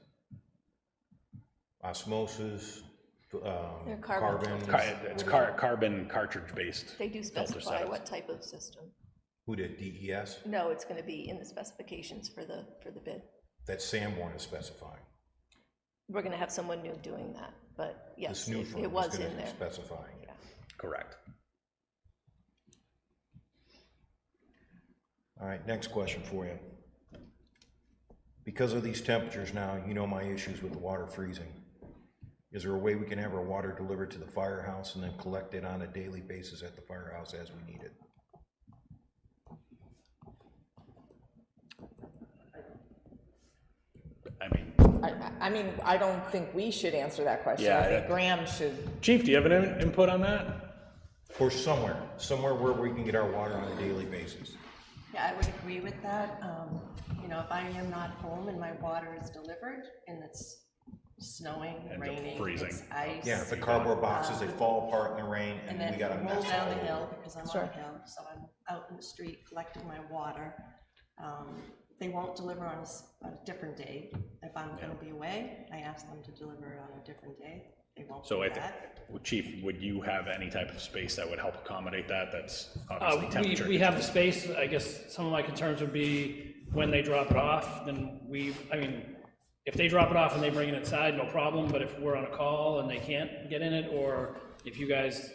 Osmosis, They're carbon? It's carbon cartridge-based. They do specify what type of system. Who did, DES? No, it's gonna be in the specifications for the bid. That Sanborn is specifying. We're gonna have someone new doing that, but yes, This new firm it is was gonna in there. specifying. Yeah. Correct. All right, next question for you. Because of these temperatures now, you know my issues with the water freezing. Is there a way we can have our water delivered to the firehouse and then collect it on a daily basis at the firehouse as we need it? I mean, I don't think we should answer that question. Yeah, I think Graham should. Chief, do you have an input on that? Or somewhere where we can get our water on a daily basis. Yeah, I would agree with that. You know, if I am not home and my water is delivered and it's snowing, raining, freezing. it's ice. Yeah, the cardboard boxes, they fall apart in the rain and then we got a roll mess. down all the over. hill because I'm on a hill, so I'm out in the street collecting my water. They won't deliver on a different day. If I'm gonna be away, I ask them to deliver it on a different day. They won't So do that. Chief, would you have any type of space that would help accommodate that? That's obviously temperature. We have the space. I guess some of my concerns would be when they drop it off, then I mean, if they drop it off and they bring it inside, no problem, but if we're on a call and they can't get in it, or if you guys,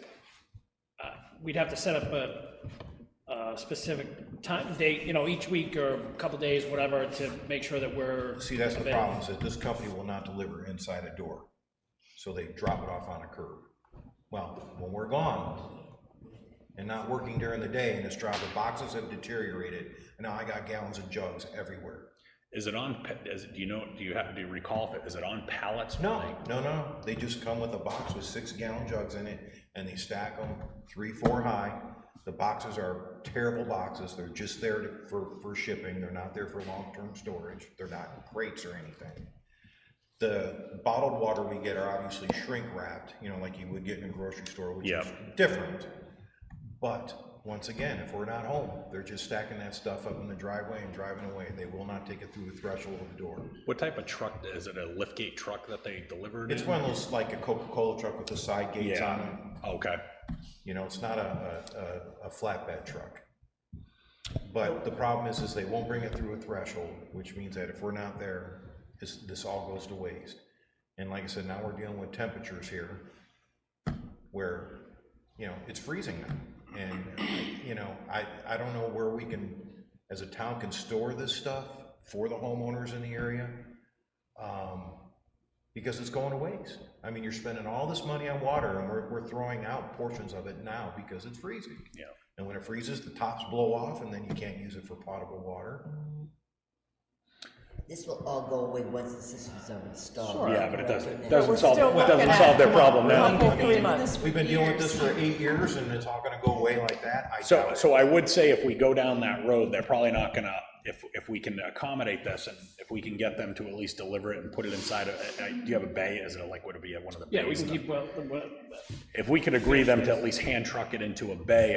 we'd have to set up a specific time, date, you know, each week or a couple days, whatever, to make sure that we're. See, that's the available. problem, is that this company will not deliver inside a door. So they drop it off on a curb. Well, when we're gone and not working during the day and it's dropping, boxes have deteriorated, and now I got gallons of jugs everywhere. Is it on, do you recall if is it on pallets? No, they just come with a box with 6-gallon jugs in it, and they stack them 3, 4 high. The boxes are terrible boxes, they're just there for shipping, they're not there for long-term storage, they're not crates or anything. The bottled water we get are obviously shrink wrapped, you know, like you would get in a grocery store, which is different. But once again, if we're not home, they're just stacking that stuff up in the driveway and driving away. They will not take it through the threshold of the door. What type of truck, is it a liftgate truck that they delivered? It's one of those, like a Coca-Cola truck with the side gates on it. Okay. You know, it's not a flatbed truck. But the problem is they won't bring it through a threshold, which means that if we're not there, this all goes to waste. And like I said, now we're dealing with temperatures here where, you know, it's freezing now. And, you know, I don't know where we can, as a town, can store this stuff for the homeowners in the area, because it's going to waste. I mean, you're spending all this money on water, and we're throwing out portions of it now because it's freezing. Yeah. And when it freezes, the tops blow off, and then you can't use it for potable water. This will all go away once the systems are installed. Sure. Yeah, but it doesn't solve their problem now. We've been dealing with this for 8 years, and it's all gonna go away like that? So I would say if we go down that road, they're probably not gonna, if we can accommodate this, and if we can get them to at least deliver it and put it inside do you have a bay? Is it like, would it be one of the bays? Yeah, we can keep, If we could agree them to at least hand truck it into a bay,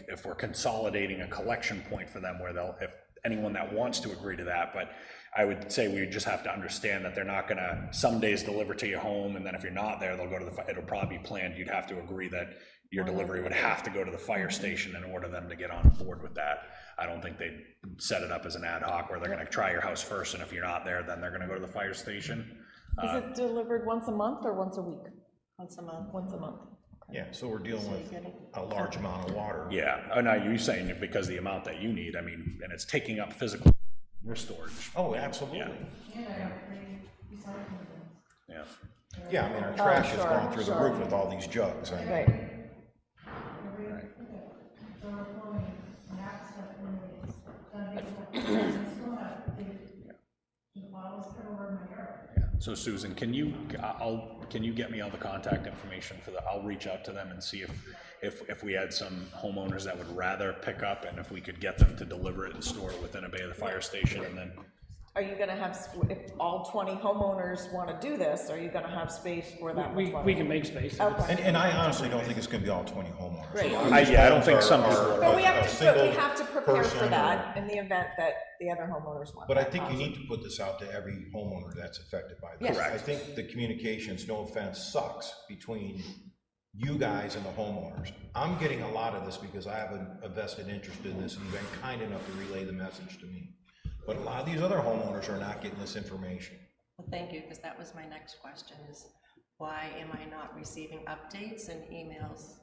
if we're consolidating a collection point for them where if anyone that wants to agree to that, but I would say we just have to understand that they're not gonna some days deliver to your home, and then if you're not there, they'll go to it'll probably be planned, you'd have to agree that your delivery would have to go to the fire station in order them to get on board with that. I don't think they'd set it up as an ad hoc where they're gonna try your house first, and if you're not there, then they're gonna go to the fire station. Is it delivered once a month or once a week? Once a month. Once a month. Yeah, so we're dealing with a large amount of water. Yeah, oh, no, you're saying because the amount that you need, I mean, and it's taking up physical storage. Oh, absolutely. Yeah. Yeah, I mean, our trash has gone through the roof with all these jugs. I mean, Right. So Susan, can you get me all the contact information for I'll reach out to them and see if we had some homeowners that would rather pick up, and if we could get them to deliver it and store it within a bay of the fire station, and then. Are you gonna have, if all 20 homeowners wanna do this, are you gonna have space for that? We can make space. Okay. and I honestly don't think it's gonna be all 20 homeowners. Right. I don't think some people But we have single to prepare for person that in the event that the other homeowners want. But I that think you option. need to put this out to every homeowner that's affected by this. Yes. I think the communications, no offense, sucks between you guys and the homeowners. I'm getting a lot of this because I have a vested interest in this, and you've been kind enough to relay the message to me. But a lot of these other homeowners are not getting this information. Well, thank you, because that was my next question, is why am I not receiving updates and emails?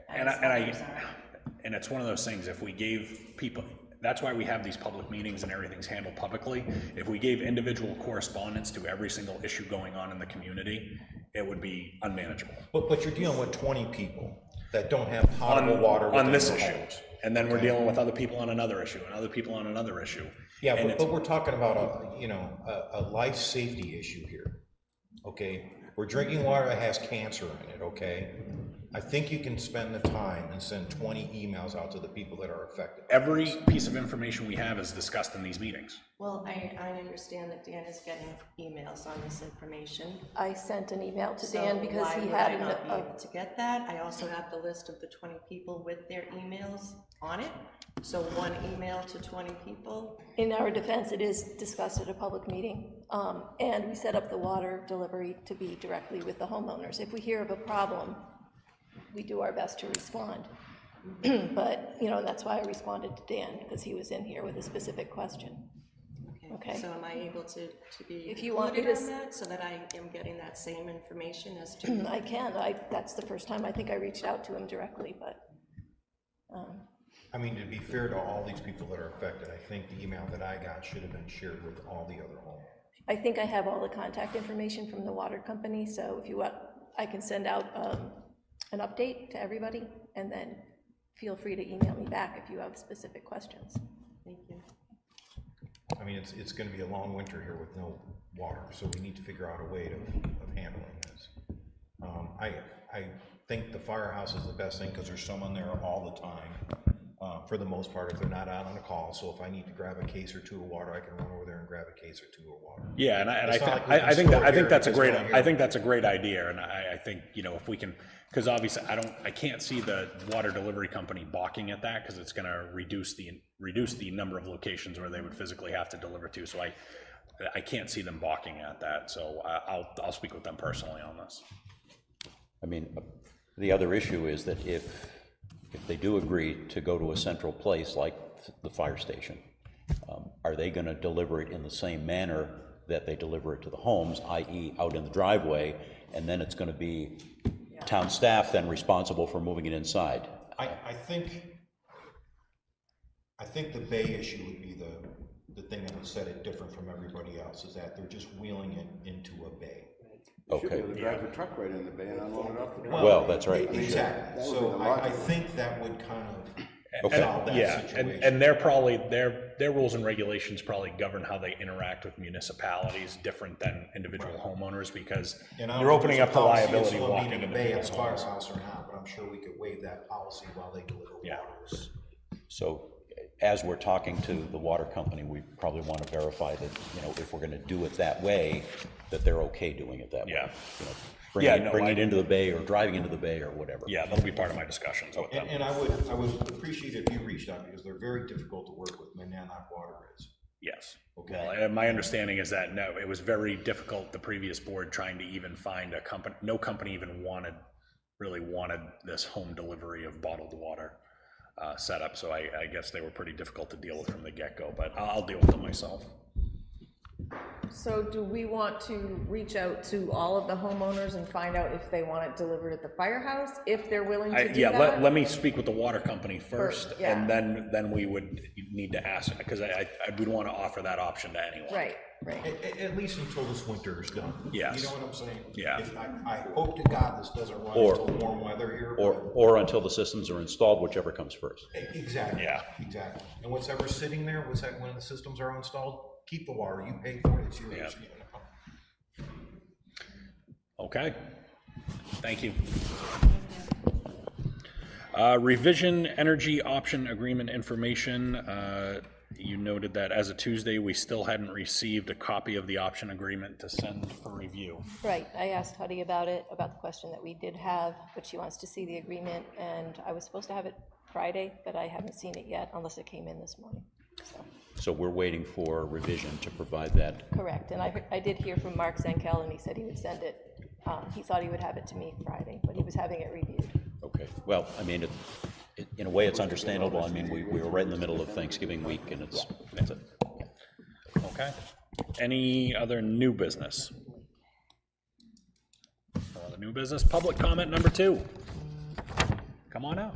And it's one of those things, if we gave people, that's why we have these public meetings and everything's handled publicly. If we gave individual correspondence to every single issue going on in the community, it would be unmanageable. But you're dealing with 20 people that don't have potable water on this within issue. their homes. And then we're dealing with other people on another issue, and other people on another issue. Yeah, but we're talking about a life safety issue here, okay? We're drinking water that has cancer in it, okay? I think you can spend the time and send 20 emails out to the people that are affected. Every piece of information we have is discussed in these meetings. Well, I understand that Dan is getting emails on this information. I sent an email to So Dan because why he would had I not be able to get that? I also have the list of the 20 people with their emails on it. So one email to 20 people. In our defense, it is discussed at a public meeting, and we set up the water delivery to be directly with the homeowners. If we hear of a problem, we do our best to respond. But, that's why I responded to Dan, because he was in here with a specific question. Okay. So am I able to be If you want me included to on that, so that I am getting that same information as to? I can. That's the first time I think I reached out to him directly, but. I mean, to be fair to all these people that are affected, I think the email that I got should have been shared with all the other homeowners. I think I have all the contact information from the water company, so if you want, I can send out an update to everybody, and then feel free to email me back if you have specific questions. Thank you. I mean, it's gonna be a long winter here with no water, so we need to figure out a way of handling this. I think the firehouse is the best thing, because there's someone there all the time, for the most part, if they're not out on a call. So if I need to grab a case or two of water, I can run over there and grab a case or two of water. Yeah, and It's not like we can store I think here, that's a just great, go here. I think that's a great idea, and I think, you know, if we can, because obviously I can't see the water delivery company balking at that, because it's gonna reduce the number of locations where they would physically have to deliver to, so I can't see them balking at that, so I'll speak with them personally on this. I mean, the other issue is that if they do agree to go to a central place like the fire station, are they going to deliver it in the same manner that they deliver it to the homes, i.e. out in the driveway, and then it's going to be town staff then responsible for moving it inside? I think the bay issue would be the thing that would set it different from everybody else, is that they're just wheeling it into a bay. You should be able to drive the truck right in the bay and unload it off the truck. Well, that's right. Exactly, so I think that would kind of solve that situation. And they're probably, their rules and regulations probably govern how they interact with municipalities different than individual homeowners, because you're opening up the liability walking into bay at people's the homes. firehouse or not, but I'm sure we could waive that policy while they deliver water. So as we're talking to the water company, we probably want to verify that, you know, if we're going to do it that way, that they're okay doing it that way. Yeah. You know, bringing it into the bay or driving into the bay or whatever. Yeah, that'll be part of my discussions with them. And I would appreciate if you reached out, because they're very difficult to work with, when that water is. Yes. Okay. Well, and my understanding is that, no, it was very difficult, the previous board, trying to even find a company, no company even really wanted this home delivery of bottled water setup, so I guess they were pretty difficult to deal with from the get-go, but I'll deal with them myself. So do we want to reach out to all of the homeowners and find out if they want it delivered at the firehouse, if they're willing to do that? Let me speak with the water company first, yeah. and then we would need to ask, because I would want to offer that option to anyone. Right. At least until this winter is done. Yes. You know what I'm saying? Yeah. I hope to God this doesn't run until warm weather here. Or until the systems are installed, whichever comes first. Exactly. Yeah. Exactly. And what's ever sitting there, when the systems are installed, keep the water, you pay for it, it's yours. Yeah. You know? Okay, thank you. Revision energy option agreement information. You noted that as of Tuesday, we still hadn't received a copy of the option agreement to send for review. Right, I asked Huddy about it, about the question that we did have, but she wants to see the agreement, and I was supposed to have it Friday, but I haven't seen it yet unless it came in this morning, so. So we're waiting for revision to provide that. Correct, and I did hear from Mark Zankel, and he said he would send it. He thought he would have it to me Friday, but he was having it reviewed. Okay, well, I mean, in a way, it's understandable. I mean, we were right in the middle of Thanksgiving week, and it's Okay. Any other new business? No other new business. Public comment number 2. Come on out.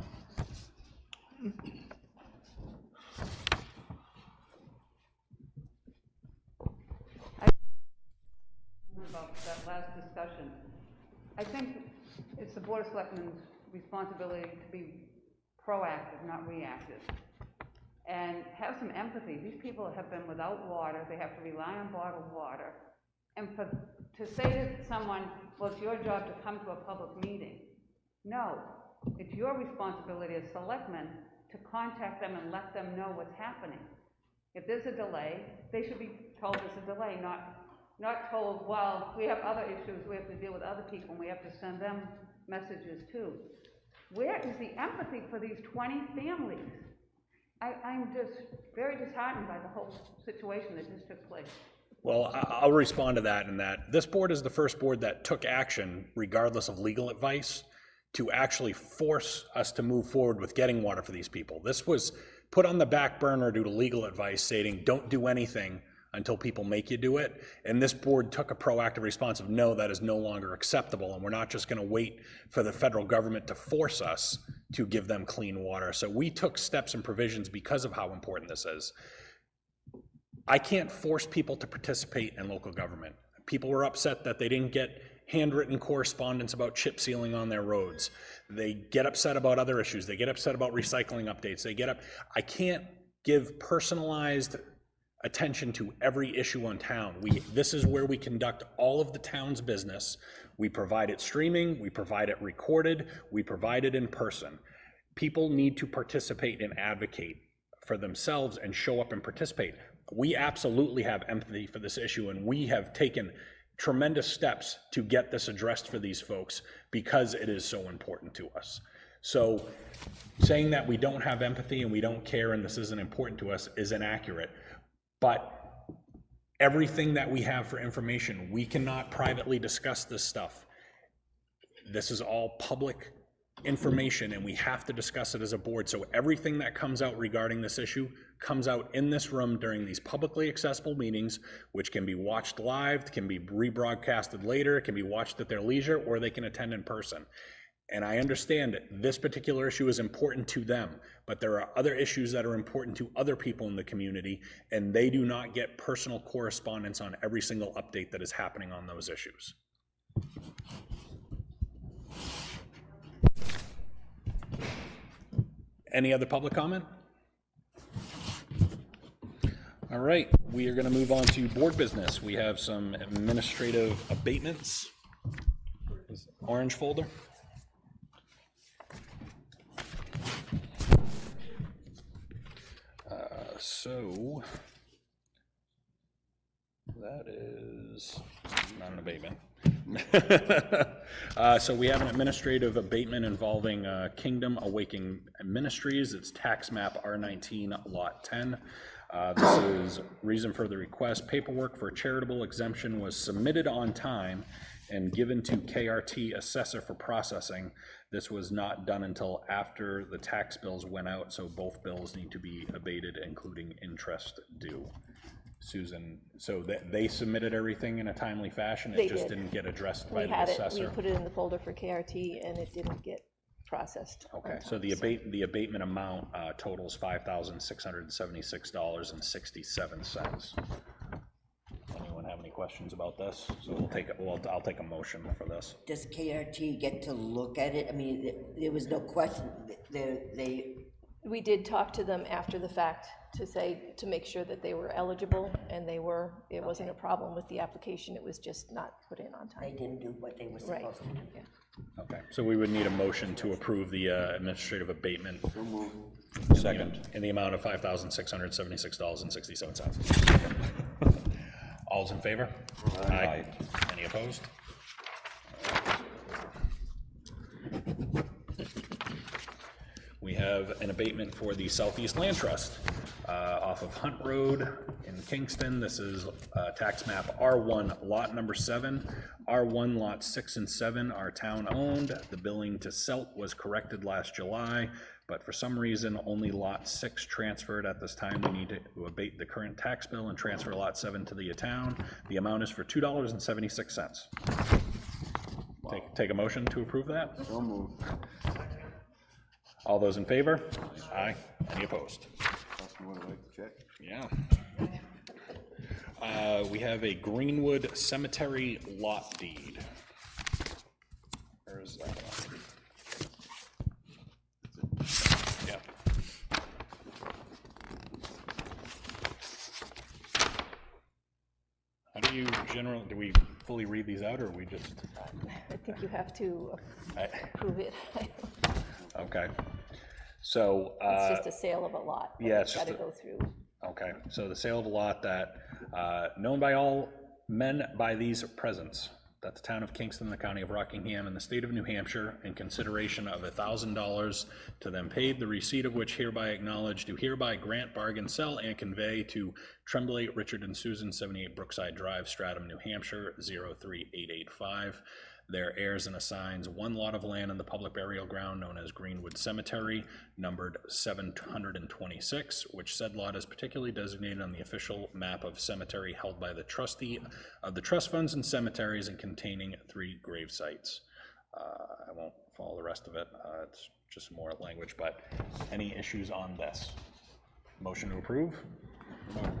About that last discussion. I think it's the Board of Selectmen's responsibility to be proactive, not reactive. And have some empathy. These people have been without water, they have to rely on bottled water. And to say to someone, well, it's your job to come to a public meeting. No, it's your responsibility as selectmen to contact them and let them know what's happening. If there's a delay, they should be told there's a delay, not told, well, we have other issues, we have to deal with other people, and we have to send them messages too. Where is the empathy for these 20 families? I'm just very disheartened by the whole situation that just took place. Well, I'll respond to that in that this board is the first board that took action, regardless of legal advice, to actually force us to move forward with getting water for these people. This was put on the back burner due to legal advice stating don't do anything until people make you do it. And this board took a proactive response of no, that is no longer acceptable. And we're not just gonna wait for the federal government to force us to give them clean water. So we took steps and provisions because of how important this is. I can't force people to participate in local government. People were upset that they didn't get handwritten correspondence about chip sealing on their roads. They get upset about other issues. They get upset about recycling updates. I can't give personalized attention to every issue on town. This is where we conduct all of the town's business. We provide it streaming, we provide it recorded, we provide it in person. People need to participate and advocate for themselves and show up and participate. We absolutely have empathy for this issue, and we have taken tremendous steps to get this addressed for these folks because it is so important to us. So saying that we don't have empathy and we don't care and this isn't important to us is inaccurate. But everything that we have for information, we cannot privately discuss this stuff. This is all public information and we have to discuss it as a board. So everything that comes out regarding this issue comes out in this room during these publicly accessible meetings, which can be watched live, can be rebroadcasted later, can be watched at their leisure, or they can attend in person. And I understand this particular issue is important to them, but there are other issues that are important to other people in the community, and they do not get personal correspondence on every single update that is happening on those issues. Any other public comment? All right, we are going to move on to board business. We have some administrative abatements. Orange folder. So that is not an abatement. So we have an administrative abatement involving Kingdom Awakening Ministries. It's tax map R19 lot 10. This is reason for the request. Paperwork for charitable exemption was submitted on time and given to KRT assessor for processing. This was not done until after the tax bills went out, so both bills need to be abated, including interest due. Susan, so they submitted everything in a timely fashion? They It just did. didn't get addressed by We the had it, assessor? we put it in the folder for KRT and it didn't get processed. Okay, so the abatement amount totals $5,676.67. Anyone have any questions about this? So I'll take a motion for this. Does KRT get to look at it? I mean, there was no question, We did talk to them after the fact to make sure that they were eligible, and they were. It wasn't a problem with the application, it was just not put in on time. They didn't do what they were supposed to do. Yeah. Okay, so we would need a motion to approve the administrative abatement. Second. In the amount of $5,676.67. All's in favor? Aye. Any opposed? We have an abatement for the Southeast Land Trust off of Hunt Road in Kingston. This is tax map R1 lot number 7. R1 lots 6 and 7 are town owned. The billing to CELT was corrected last July, but for some reason only lot 6 transferred at this time. We need to abate the current tax bill and transfer lot 7 to the town. The amount is for $2.76. Take a motion to approve that? So moved. All those in favor? Aye. Any opposed? Yeah. We have a Greenwood Cemetery lot deed. Where is that one? Yeah. How do you do we fully read these out, or we just? I think you have to approve it. Okay. So. It's just a sale of a lot. Yeah, it's got to just go through. Okay, so the sale of a lot that, known by all men by these presents, that the town of Kingston, the county of Rockingham, and the state of New Hampshire, in consideration of $1,000 to them paid, the receipt of which hereby acknowledged, do hereby grant, bargain, sell, and convey to Tremblay, Richard, and Susan, 78 Brookside Drive, Stratham, New Hampshire, 03885. Their heirs and assigns one lot of land in the public burial ground known as Greenwood Cemetery, numbered 726, which said lot is particularly designated on the official map of cemetery held by the trustee of the trust funds and cemeteries and containing 3 grave sites. I won't follow the rest of it. It's just more language, but any issues on this? Motion to approve? Or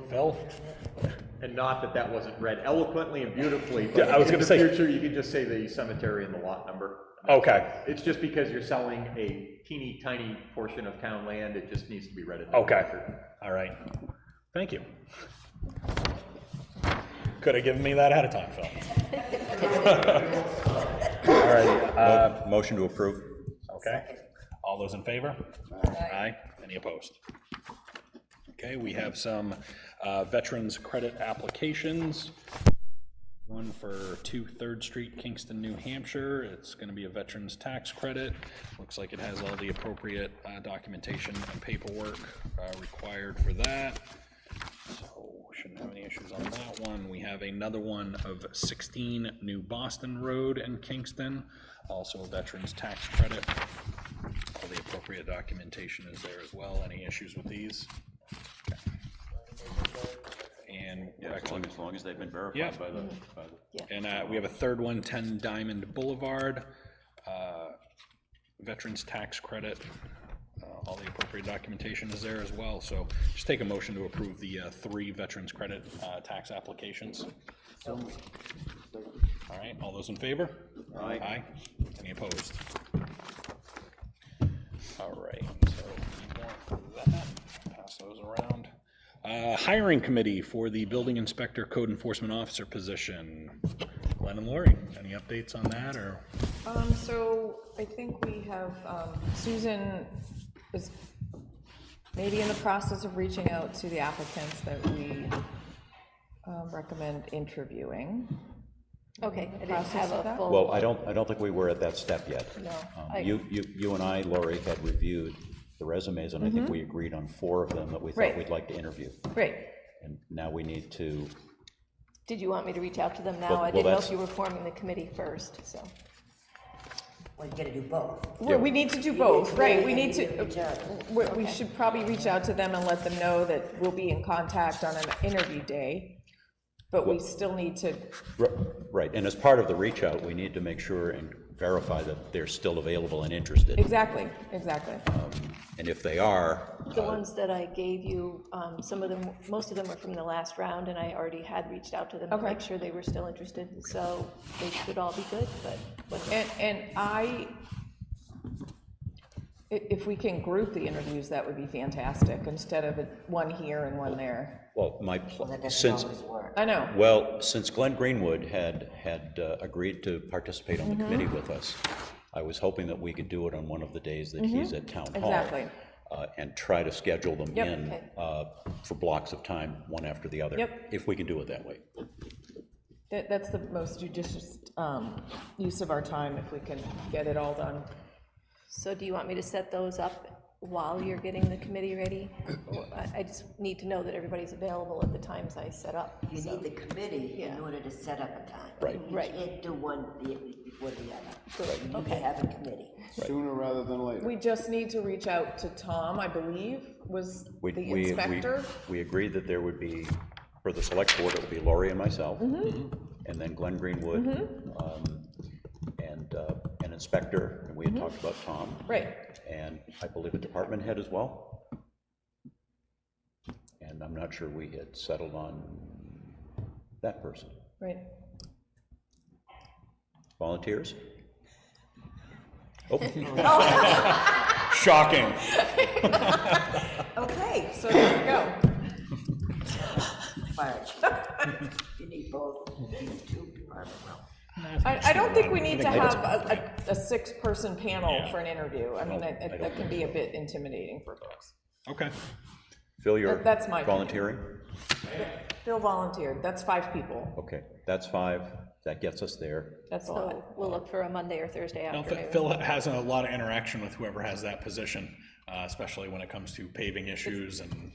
Phil? And not that that wasn't read eloquently and beautifully, but Yeah, I was in gonna the say- future, you could just say the cemetery and the lot number. Okay. It's just because you're selling a teeny tiny portion of town land, it just needs to be read in the Okay, record. all right. Thank you. Could have given me that ahead of time, Phil. All right. Motion to approve. Okay. All those in favor? Aye. Any opposed? Okay, we have some veterans credit applications. One for 2 3rd Street, Kingston, New Hampshire. It's going to be a veterans tax credit. Looks like it has all the appropriate documentation and paperwork required for that. So shouldn't have any issues on that one. We have another one of 16 New Boston Road in Kingston. Also a veterans tax credit. All the appropriate documentation is there as well. Any issues with these? Okay. And Yeah, actually, as long as they've been verified yeah. by the. And we have a third one, 10 Diamond Boulevard, veterans tax credit. All the appropriate documentation is there as well. So just take a motion to approve the 3 veterans credit tax applications. All right, all those in favor? Aye. Aye. Any opposed? All right, so that. Pass those around. Hiring committee for the building inspector code enforcement officer position. Glenn and Lori, any updates on that or? So I think we have, Susan is maybe in the process of reaching out to the applicants that we recommend interviewing. Okay, I didn't have a full. Well, I don't think we were at that step yet. No. You and I, Lori, had reviewed the resumes, and I think we agreed on 4 of them that we thought we'd like to interview. Great. And now we need to. Did you want me to reach out to them now? Well, I didn't know that's- if you were forming the committee first, so. Well, you gotta do both. Well, we need to do both, right? We need to, Reach out. we should probably reach out to them and let them know that we'll be in contact on an interview day, but we still need to. Right, and as part of the reach out, we need to make sure and verify that they're still available and interested. Exactly, exactly. And if they are. The ones that I gave you, some of them, most of them were from the last round, and I already had reached out to them to make sure they were still interested, so they should all be good, but. And if we can group the interviews, that would be fantastic, instead of one here and one there. Well, since. I know. Well, since Glenn Greenwood had agreed to participate on the committee with us, I was hoping that we could do it on one of the days that he's at town hall. Exactly. And try to schedule them Yep. in for blocks of time, one after the other. Yep. If we can do it that way. That's the most judicious use of our time, if we can get it all done. So do you want me to set those up while you're getting the committee ready? Or I just need to know that everybody's available at the times I set up. You need the committee in order to set up a time. Right. You can't do one before the other. You need to have a committee. Sooner rather than later. We just need to reach out to Tom, I believe, was the inspector. We agreed that there would be, for the select board, it would be Lori and myself, and then Glenn Greenwood, and an inspector, and we had talked about Tom. Right. And I believe a department head as well. And I'm not sure we had settled on that person. Right. Volunteers? Oh. Shocking. Okay, so there we go. Fire chief. You need both. You need 2 department. I don't think we need to have a 6-person panel for an interview. I mean, that can be a bit intimidating for folks. Okay. Phil, you're That's my volunteering? Phil volunteered, that's 5 people. Okay, that's 5, that gets us there. That's a lot. So we'll look for a Monday or Thursday Now, afternoon. Phil has a lot of interaction with whoever has that position, especially when it comes to paving issues and.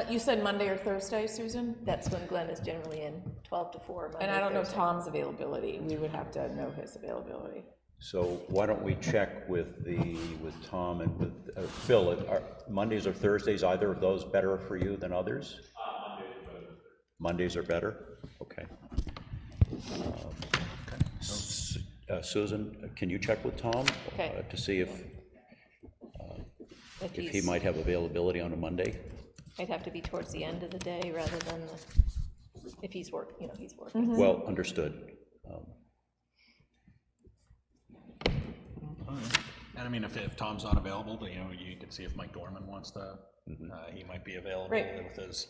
You said Monday or Thursday, Susan? That's when Glenn is generally in, 12 to 4, Monday, And I don't know Thursday. Tom's availability, we would have to know his availability. So why don't we check with Tom and with Phil, are Mondays or Thursdays, either of those better for you than others? Mondays are better? Okay. Susan, can you check with Tom? Okay. To see if he he's- might have availability on a Monday? It'd have to be towards the end of the day rather than if he's working. Well, understood. And I mean, if Tom's not available, you know, you could see if Mike Dorman wants to, he might be available Right. with his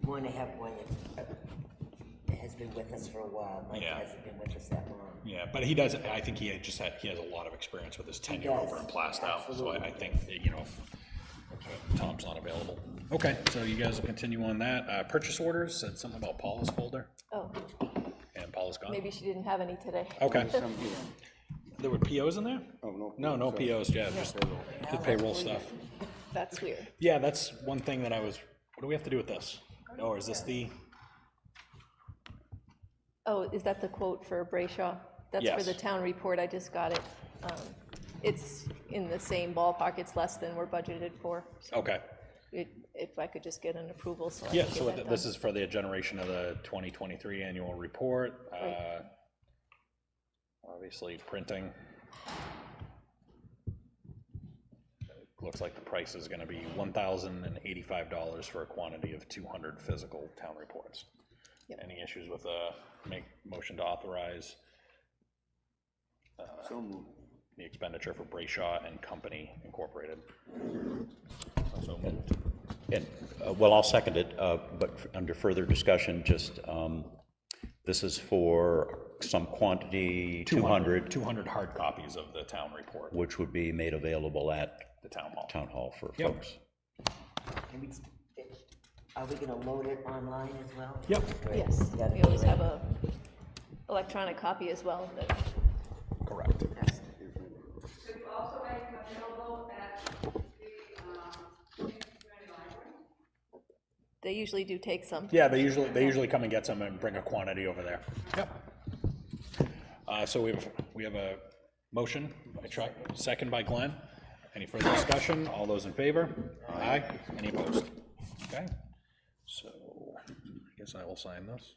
want to have one that has been with us for a while. Mike hasn't been with us that long. Yeah, but he does, I think he has a lot of experience with his tenure over in Plastow, so I think that, you know, if Tom's not available. Okay, so you guys will continue on that. Purchase orders, said something about Paula's folder, Oh, and Paula's gone. maybe she didn't have any today. Okay. There were POs in there? Oh, No POs, yeah, just the payroll stuff. That's weird. Yeah, that's one thing that what do we have to do with this? Oh, is this the? Oh, is that the quote for Brayshaw? That's for Yes. the town report, I just got it. It's in the same ballpark, it's less than we're budgeted for. So Okay. If I could just get an approval, so I Yeah, can so get that this done. is for the generation of the 2023 annual report. Right. Obviously printing. Looks like the price is gonna be $1,085 for a quantity of 200 physical town reports. Yep. Any issues with make motion to authorize the expenditure for Brayshaw and Company Incorporated? So moved. And, well, I'll second it, but under further discussion, just, this is for some quantity, 200. 200 hard copies of the town report. Which would be made available at the town hall. Town hall for Yep. folks. Are we gonna load it online as well? Yep. Great. Yes, That'd we be always great. have a electronic copy as well. Correct. Could you also make available at the community library? They usually do take some. Yeah, they usually come and get some and bring a quantity over there. Yep. So we have a motion by Chuck, second by Glenn. Any further discussion? All those in favor? Aye. Any opposed? Okay. So I guess I will sign this.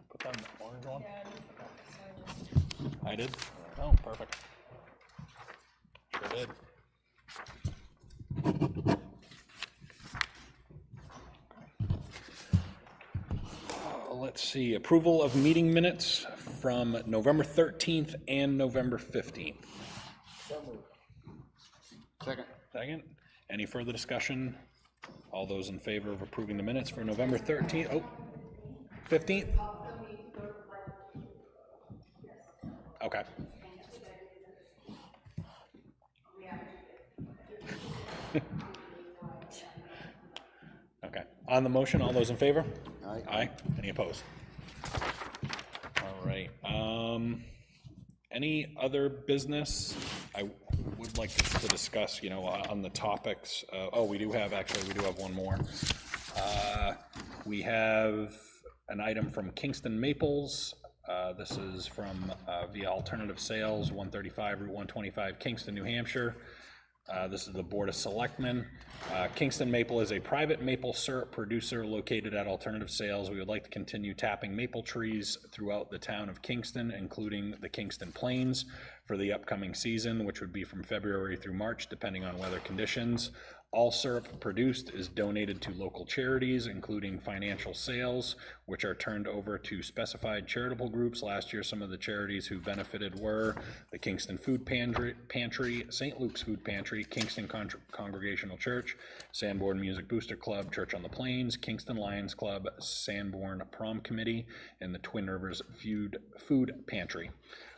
Put that in the orange one? I did? Oh, perfect. Sure did. Let's see, approval of meeting minutes from November 13th and November 15th. So moved. Second. Any further discussion? All those in favor of approving the minutes for November 13th, 15th? Okay. Okay. On the motion, all those in favor? Aye. Aye. Any opposed? All right. Any other business? I would like to discuss, you know, on the topics. We do have one more. We have an item from Kingston Maples. This is from via Alternative Sales, 135 Route 125, Kingston, New Hampshire. This is the Board of Selectmen. Kingston Maple is a private maple syrup producer located at Alternative Sales. We would like to continue tapping maple trees throughout the town of Kingston, including the Kingston Plains, for the upcoming season, which would be from February through March, depending on weather conditions. All syrup produced is donated to local charities, including financial sales, which are turned over to specified charitable groups. Last year, some of the charities who benefited were the Kingston Food Pantry, St. Luke's Food Pantry, Kingston Congregational Church, Sanborn Music Booster Club, Church on the Plains, Kingston Lions Club, Sanborn Prom Committee, and the Twin Rivers Food Pantry.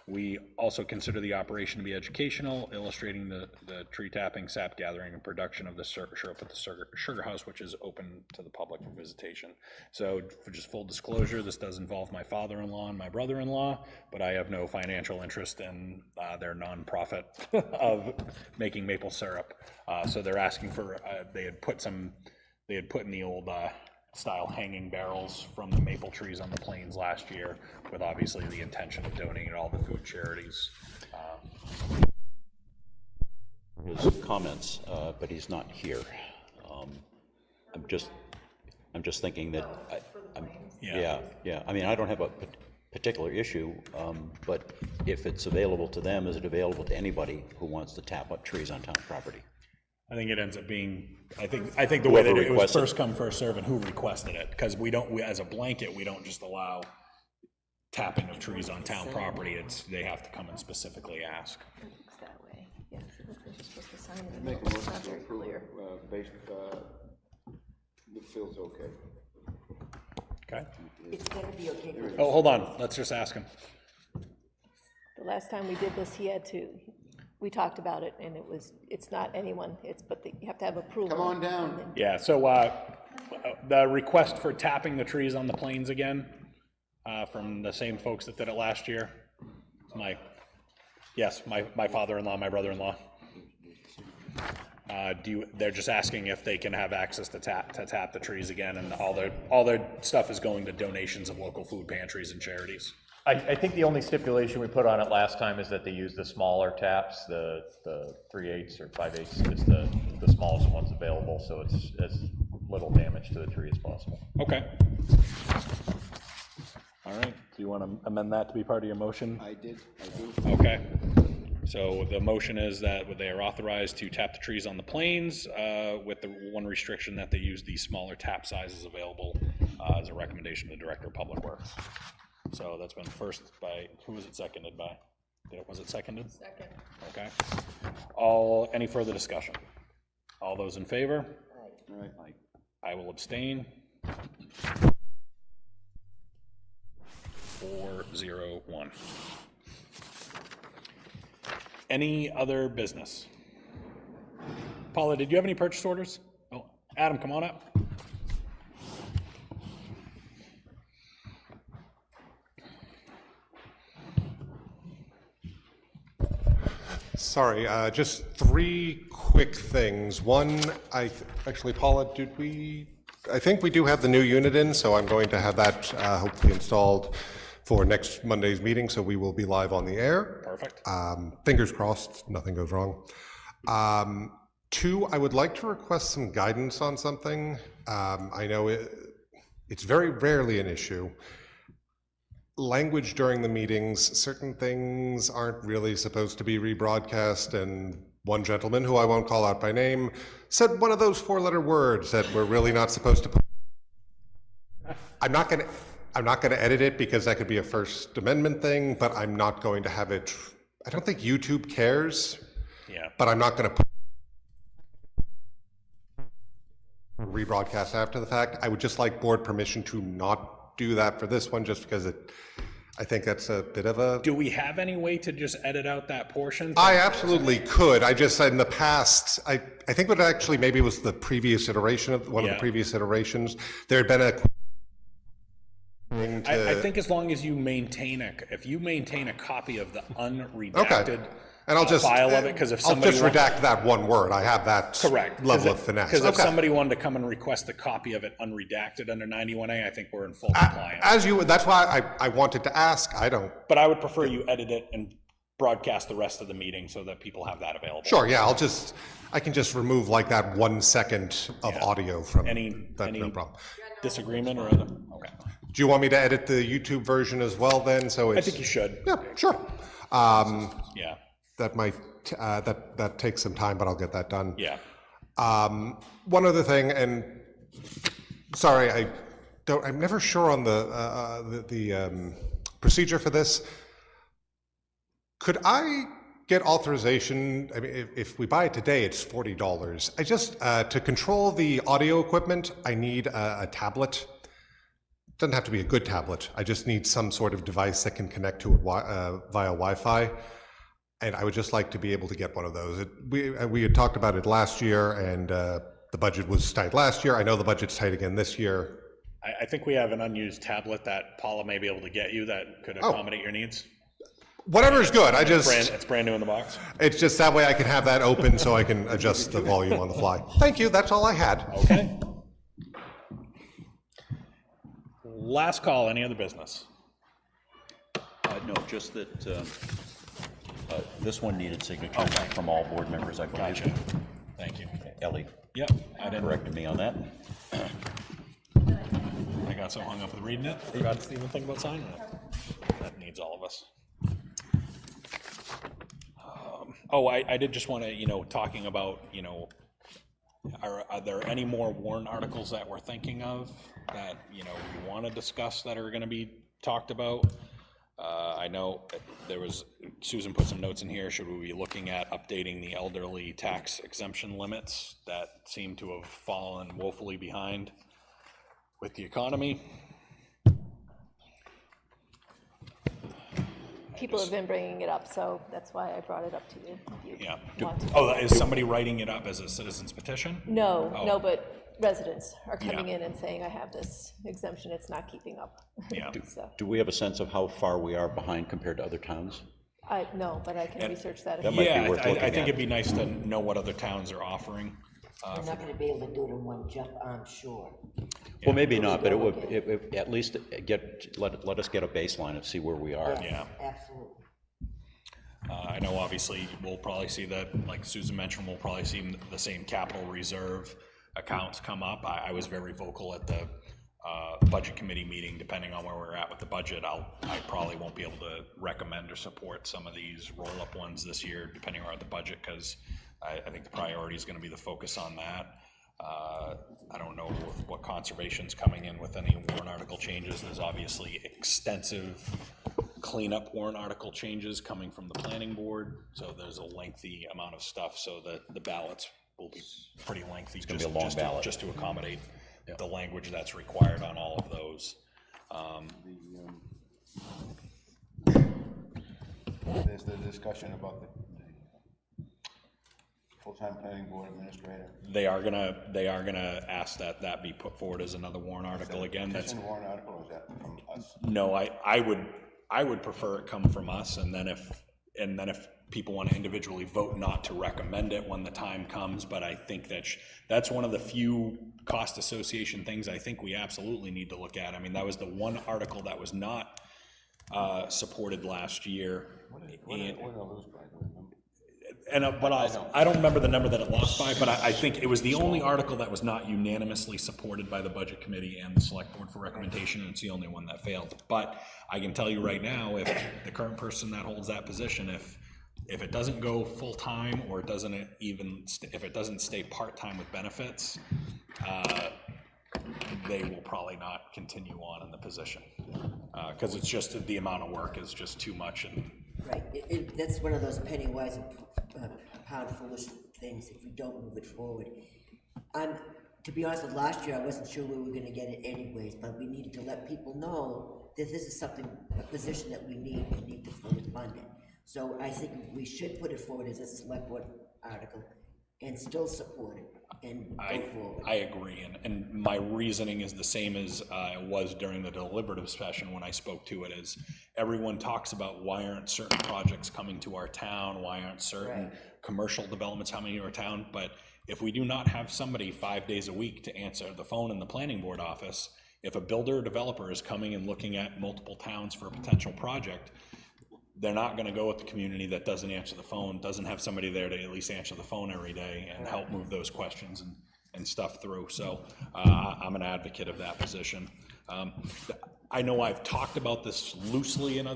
We also consider the operation to be educational, illustrating the tree tapping, sap gathering, and production of the syrup at the Sugar House, which is open to the public for visitation. So for just full disclosure, this does involve my father-in-law and my brother-in-law, but I have no financial interest in their nonprofit of making maple syrup. So they're asking for, they had put in the old style hanging barrels from the maple trees on the plains last year, with obviously the intention of donating to all the food charities. His comments, but he's not here. I'm just thinking that, yeah. I mean, I don't have a particular issue, but if it's available to them, is it available to anybody who wants to tap up trees on town property? I think it ends up being, I think the way that it was requested. first come, first serve, and who requested it, because we, as a blanket, we don't just allow tapping of trees on town property, they have to come and specifically ask. It's that way, yes, it looks like you're supposed to sign it. Make a It's motion not to very approve, clear. based, it feels okay. Okay. It's gonna be okay for Oh, hold on, let's just ask him. The last time we did this, we talked about it, and it's not anyone, but you have to have approval. Come on down. Yeah, so the request for tapping the trees on the plains again, from the same folks that did it last year. My father-in-law, my brother-in-law. They're just asking if they can have access to tap the trees again, and all their stuff is going to donations of local food pantries and charities. I think the only stipulation we put on it last time is that they use the smaller taps, the 3/8 or 5/8 is the smallest ones available, so it's as little damage to the tree as possible. Okay. All right, do you want to amend that to be part of your motion? I do. Okay. So the motion is that they are authorized to tap the trees on the plains, with the one restriction that they use the smaller tap sizes available, as a recommendation to the Director of Public Works. So that's been first by, who was it seconded by? Was it seconded? Second. Okay. Any further discussion? All those in favor? All right. I will abstain. 4-0-1. Any other business? Paula, did you have any purchase orders? Oh, Adam, come on up. Sorry, just three quick things. One, actually, Paula, I think we do have the new unit in, so I'm going to have that hopefully installed for next Monday's meeting, so we will be live on the air. Perfect. Fingers crossed, nothing goes wrong. Two, I would like to request some guidance on something. I know it's very rarely an issue. Language during the meetings, certain things aren't really supposed to be rebroadcast, and one gentleman, who I won't call out by name, said one of those four-letter words that we're really not supposed to put. I'm not going to edit it because that could be a First Amendment thing, but I'm not going to have it. I don't think YouTube cares. Yeah. But I'm not going to put rebroadcast after the fact. I would just like board permission to not do that for this one, just because I think that's a bit of a. Do we have any way to just edit out that portion? I absolutely could. I just said in the past, I think what actually maybe was the previous iteration of one of the previous iterations, there had been a. I think as long as you maintain if you maintain a copy of the unredacted and I'll just file of it, because if somebody I'll just redact that one word. I have that level of finesse. Because if somebody wanted to come and request a copy of it unredacted under 91A, I think we're in full compliance. That's why I wanted to ask. I don't. But I would prefer you edit it and broadcast the rest of the meeting so that people have that available. Sure. Yeah. I can just remove like that 1 second of audio from. Any no problem. Disagreement or other? Okay. Do you want me to edit the YouTube version as well then? So it's, I think you should. Yeah, sure. Yeah. That might, that takes some time, but I'll get that done. Yeah. One other thing, and sorry, I'm never sure on the procedure for this. Could I get authorization? I mean, if we buy it today, it's $40. I just, to control the audio equipment, I need a tablet. Doesn't have to be a good tablet. I just need some sort of device that can connect to it via Wi-Fi. And I would just like to be able to get one of those. We had talked about it last year, and the budget was tight last year. I know the budget's tight again this year. I think we have an unused tablet that Paula may be able to get you that could accommodate your needs. Whatever's good. It's brand new in the box. It's just that way I can have that open so I can adjust the volume on the fly. Thank you. That's all I had. Okay. Last call. Any other business? No, just that this one needed signatures from all board members, I believe. Gotcha. Thank you. Ellie. Yep. I didn't corrected me on that. I got so hung up with reading it, forgot to even think about signing it. That needs all of us. I did just want to, talking about, Are there any more warrant articles that we're thinking of that, you know, we want to discuss that are going to be talked about? I know there was, Susan put some notes in here, should we be looking at updating the elderly tax exemption limits that seem to have fallen woefully behind with the economy? People have been bringing it up, so that's why I brought it up to you. If you want to. Oh, is somebody writing it up as a citizen's petition? No, Oh. no, but residents are coming Yeah. in and saying, I have this exemption, it's not keeping up. Yeah. So, Do we have a sense of how far we are behind compared to other towns? no, but I can research that. That might be Yeah, worth I looking think at. it'd be nice to know what other towns are offering. We're not gonna be able to do it in one jump, I'm sure. Well, maybe not, but it would, at least let us get a baseline and see where we are. Yeah. Absolutely. I know obviously we'll probably see that, like Susan mentioned, we'll probably see the same capital reserve accounts come up. I was very vocal at the budget committee meeting. Depending on where we're at with the budget, I probably won't be able to recommend or support some of these roll-up ones this year, depending on the budget, because I think the priority is going to be the focus on that. I don't know what conservation's coming in with any warrant article changes. There's obviously extensive cleanup warrant article changes coming from the planning board, so there's a lengthy amount of stuff, so the ballots will be pretty lengthy. It's gonna be a long ballot. Just to accommodate the language that's required on all of those. There's the discussion about the full-time planning board administrator. They are gonna ask that be put forward as another warrant article again. That's Petition warrant article, or is that from us? no, I would prefer it come from us, and then if people want to individually vote not to recommend it when the time comes, but I think that's one of the few cost association things I think we absolutely need to look at. I mean, that was the one article that was not supported last year. I don't remember the number that it lost by, but I think it was the only article that was not unanimously supported by the budget committee and the select board for recommendation, and it's the only one that failed. But I can tell you right now, if the current person that holds that position, if it doesn't go full-time, or if it doesn't stay part-time with benefits, they will probably not continue on in the position, because it's just the amount of work is just too much. And Right, that's one of those penny wise and pound foolish things if we don't move it forward. To be honest, last year I wasn't sure we were gonna get it anyways, but we needed to let people know that this is a position that we need to fully fund it. So I think we should put it forward as a select board article and still support it and go forward. I agree, and my reasoning is the same as it was during the deliberative session when I spoke to it, is everyone talks about why aren't certain projects coming to our town, why aren't certain commercial developments coming to our town, but if we do not have somebody 5 days a week to answer the phone in the planning board office, if a builder or developer is coming and looking at multiple towns for a potential project, they're not going to go with the community that doesn't answer the phone, doesn't have somebody there to at least answer the phone every day and help move those questions and stuff through. So I'm an advocate of that position. I know I've talked about this loosely and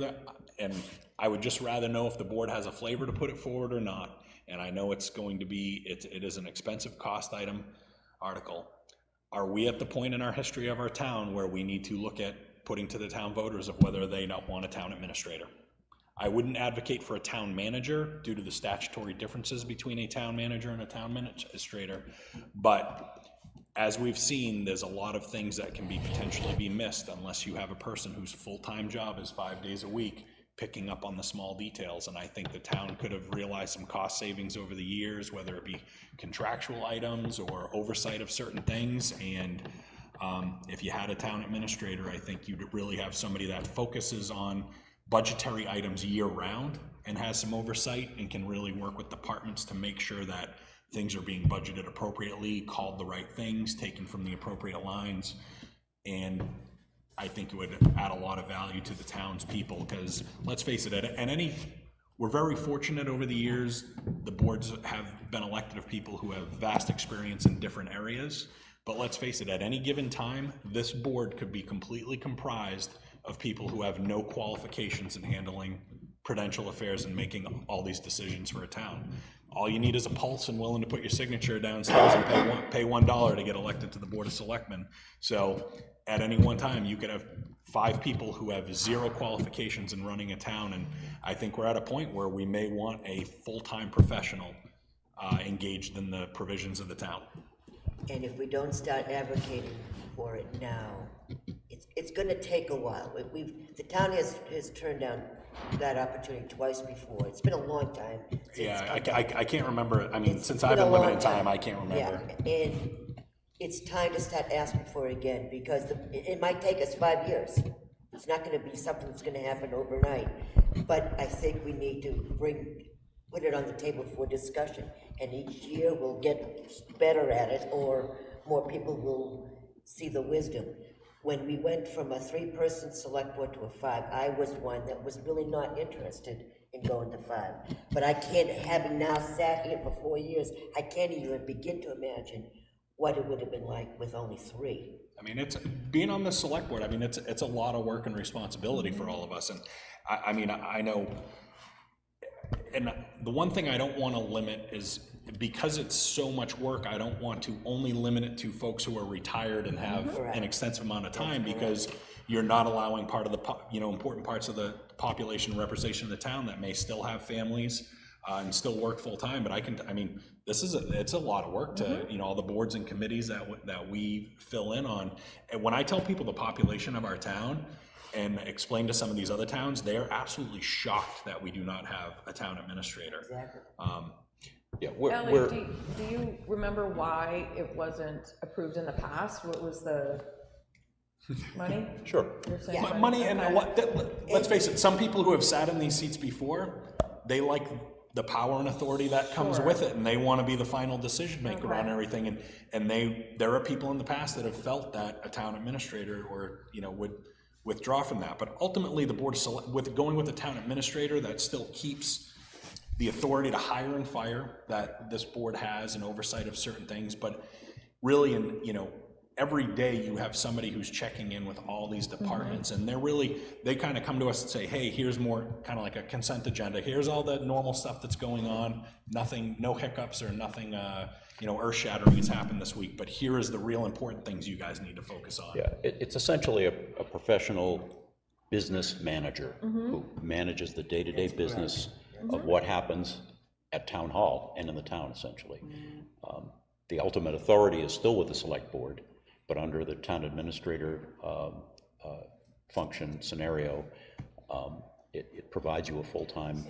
I would just rather know if the board has a flavor to put it forward or not. And I know it's going to be, it is an expensive cost item article. Are we at the point in our history of our town where we need to look at putting to the town voters of whether they don't want a town administrator? I wouldn't advocate for a town manager due to the statutory differences between a town manager and a town administrator, but as we've seen, there's a lot of things that can potentially be missed unless you have a person whose full-time job is 5 days a week picking up on the small details. And I think the town could have realized some cost savings over the years, whether it be contractual items or oversight of certain things. And if you had a town administrator, I think you'd really have somebody that focuses on budgetary items year-round and has some oversight and can really work with departments to make sure that things are being budgeted appropriately, called the right things, taken from the appropriate lines. And I think it would add a lot of value to the townspeople, because let's face it, we're very fortunate over the years. The boards have been elected of people who have vast experience in different areas, but let's face it, at any given time, this board could be completely comprised of people who have no qualifications in handling prudential affairs and making all these decisions for a town. all you need is a pulse and willing to put your signature downstairs and pay $1 to get elected to the Board of Selectmen. So at any one time, you could have 5 people who have 0 qualifications in running a town, and I think we're at a point where we may want a full-time professional engaged in the provisions of the town. And if we don't start advocating for it now, it's gonna take a while. The town has turned down that opportunity twice before. It's been a long time. Yeah, I can't remember, I mean, since I've been living in time, I can't remember. Yeah, and it's time to start asking for it again, because it might take us 5 years. It's not gonna be something that's gonna happen overnight, but I think we need to put it on the table for discussion, and each year we'll get better at it, or more people will see the wisdom. When we went from a 3-person select board to a 5, I was one that was really not interested in going to 5. But I can't, having now sat here for 4 years, I can't even begin to imagine what it would have been like with only 3. I mean, it's being on the select board, I mean, it's a lot of work and responsibility for all of us. And I mean, I know, and the one thing I don't want to limit is, because it's so much work, I don't want to only limit it to folks who are retired and have an extensive amount of time, because you're not allowing part of the, important parts of the population representation of the town that may still have families and still work full time. But I mean, it's a lot of work to, all the boards and committees that we fill in on. And when I tell people the population of our town and explain to some of these other towns, they're absolutely shocked that we do not have a town administrator. Exactly. Ellie, do you remember why it wasn't approved in the past? What was the money? Sure. Money, and let's face it, some people who have sat in these seats before, they like the power and authority that comes with it, and they want to be the final decision maker on everything. And there are people in the past that have felt that a town administrator would withdraw from that. But ultimately, the board going with a town administrator, that still keeps the authority to hire and fire that this board has and oversight of certain things. But really, every day you have somebody who's checking in with all these departments, and they kind of come to us and say, hey, here's more kind of like a consent agenda. Here's all the normal stuff that's going on. Nothing, no hiccups or nothing, earth-shattering has happened this week, but here is the real important things you guys need to focus on. Yeah, it's essentially a professional business manager who manages the day-to-day business of what happens at town hall and in the town, essentially. The ultimate authority is still with the select board, but under the town administrator function scenario, it provides you a full-time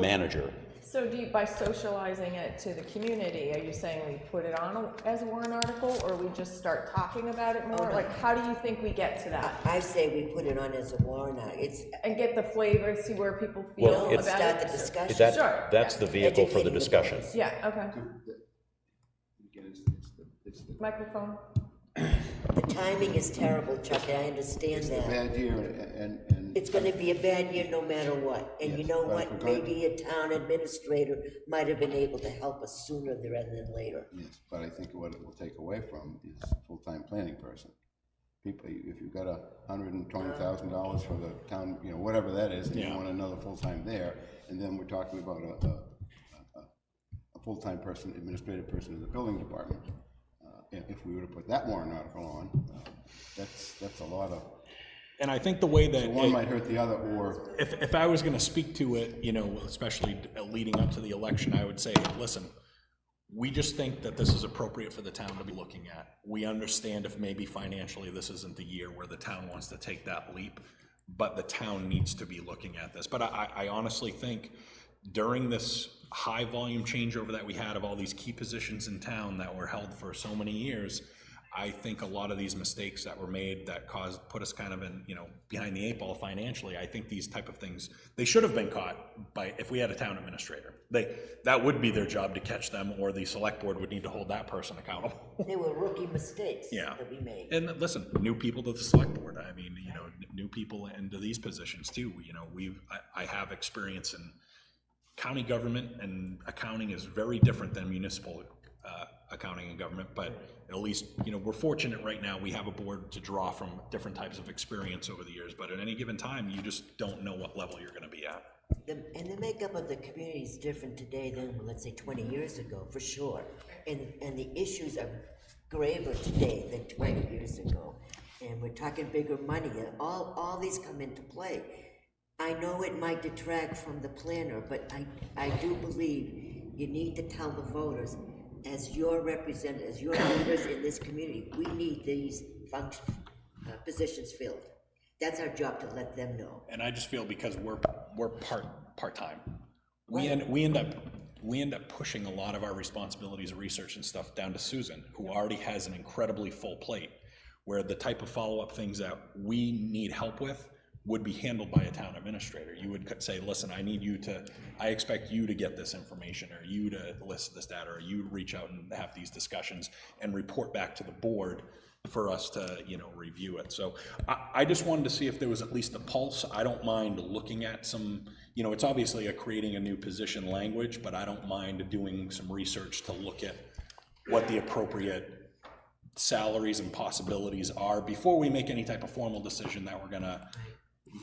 manager. So by socializing it to the community, are you saying we put it on as a warrant article, or we just start talking about it more? Like, how do you think we get to that? I say we put it on as a warrant article. And get the flavor, see where people feel about it? Start the discussion. That's the vehicle for the discussion. Yeah, okay. Microphone. The timing is terrible, Chuck, I understand that. It's a bad year, and It's gonna be a bad year no matter what. And you know what? Maybe a town administrator might have been able to help us sooner rather than later. yes, but I think what it will take away from is a full-time planning person. People, if you've got $120,000 for the town, whatever that is, and you want another full-time there, and then we're talking about a full-time person, administrative person in the building department. If we were to put that warrant article on, that's a lot of. And I think the way that one might hurt the other, or if I was going to speak to it, especially leading up to the election, I would say, listen, we just think that this is appropriate for the town to be looking at. We understand if maybe financially this isn't the year where the town wants to take that leap, but the town needs to be looking at this. But I honestly think during this high volume changeover that we had of all these key positions in town that were held for so many years, I think a lot of these mistakes that were made that put us kind of in, behind the 8 ball financially, I think these type of things, they should have been caught if we had a town administrator. That would be their job to catch them, or the select board would need to hold that person accountable. They were rookie mistakes that we made. And listen, new people to the select board, I mean, new people into these positions too. I have experience in county government, and accounting is very different than municipal accounting and government, but at least, you know, we're fortunate right now, we have a board to draw from different types of experience over the years, but at any given time, you just don't know what level you're gonna be at. And the makeup of the community is different today than, let's say, 20 years ago, for sure. And the issues are graver today than 20 years ago. And we're talking bigger money, and all these come into play. I know it might detract from the planner, but I do believe you need to tell the voters, as your representatives, as your leaders in this community, we need these positions filled. That's our job, to let them know. And I just feel because we're part-time, we end up pushing a lot of our responsibilities of research and stuff down to Susan, who already has an incredibly full plate, where the type of follow-up things that we need help with would be handled by a town administrator. You would say, listen, I expect you to get this information, or you to list this data, or you reach out and have these discussions and report back to the board for us to, you know, review it. So I just wanted to see if there was at least a pulse. I don't mind looking at some, you know, it's obviously creating a new position language, but I don't mind doing some research to look at what the appropriate salaries and possibilities are before we make any type of formal decision that we're gonna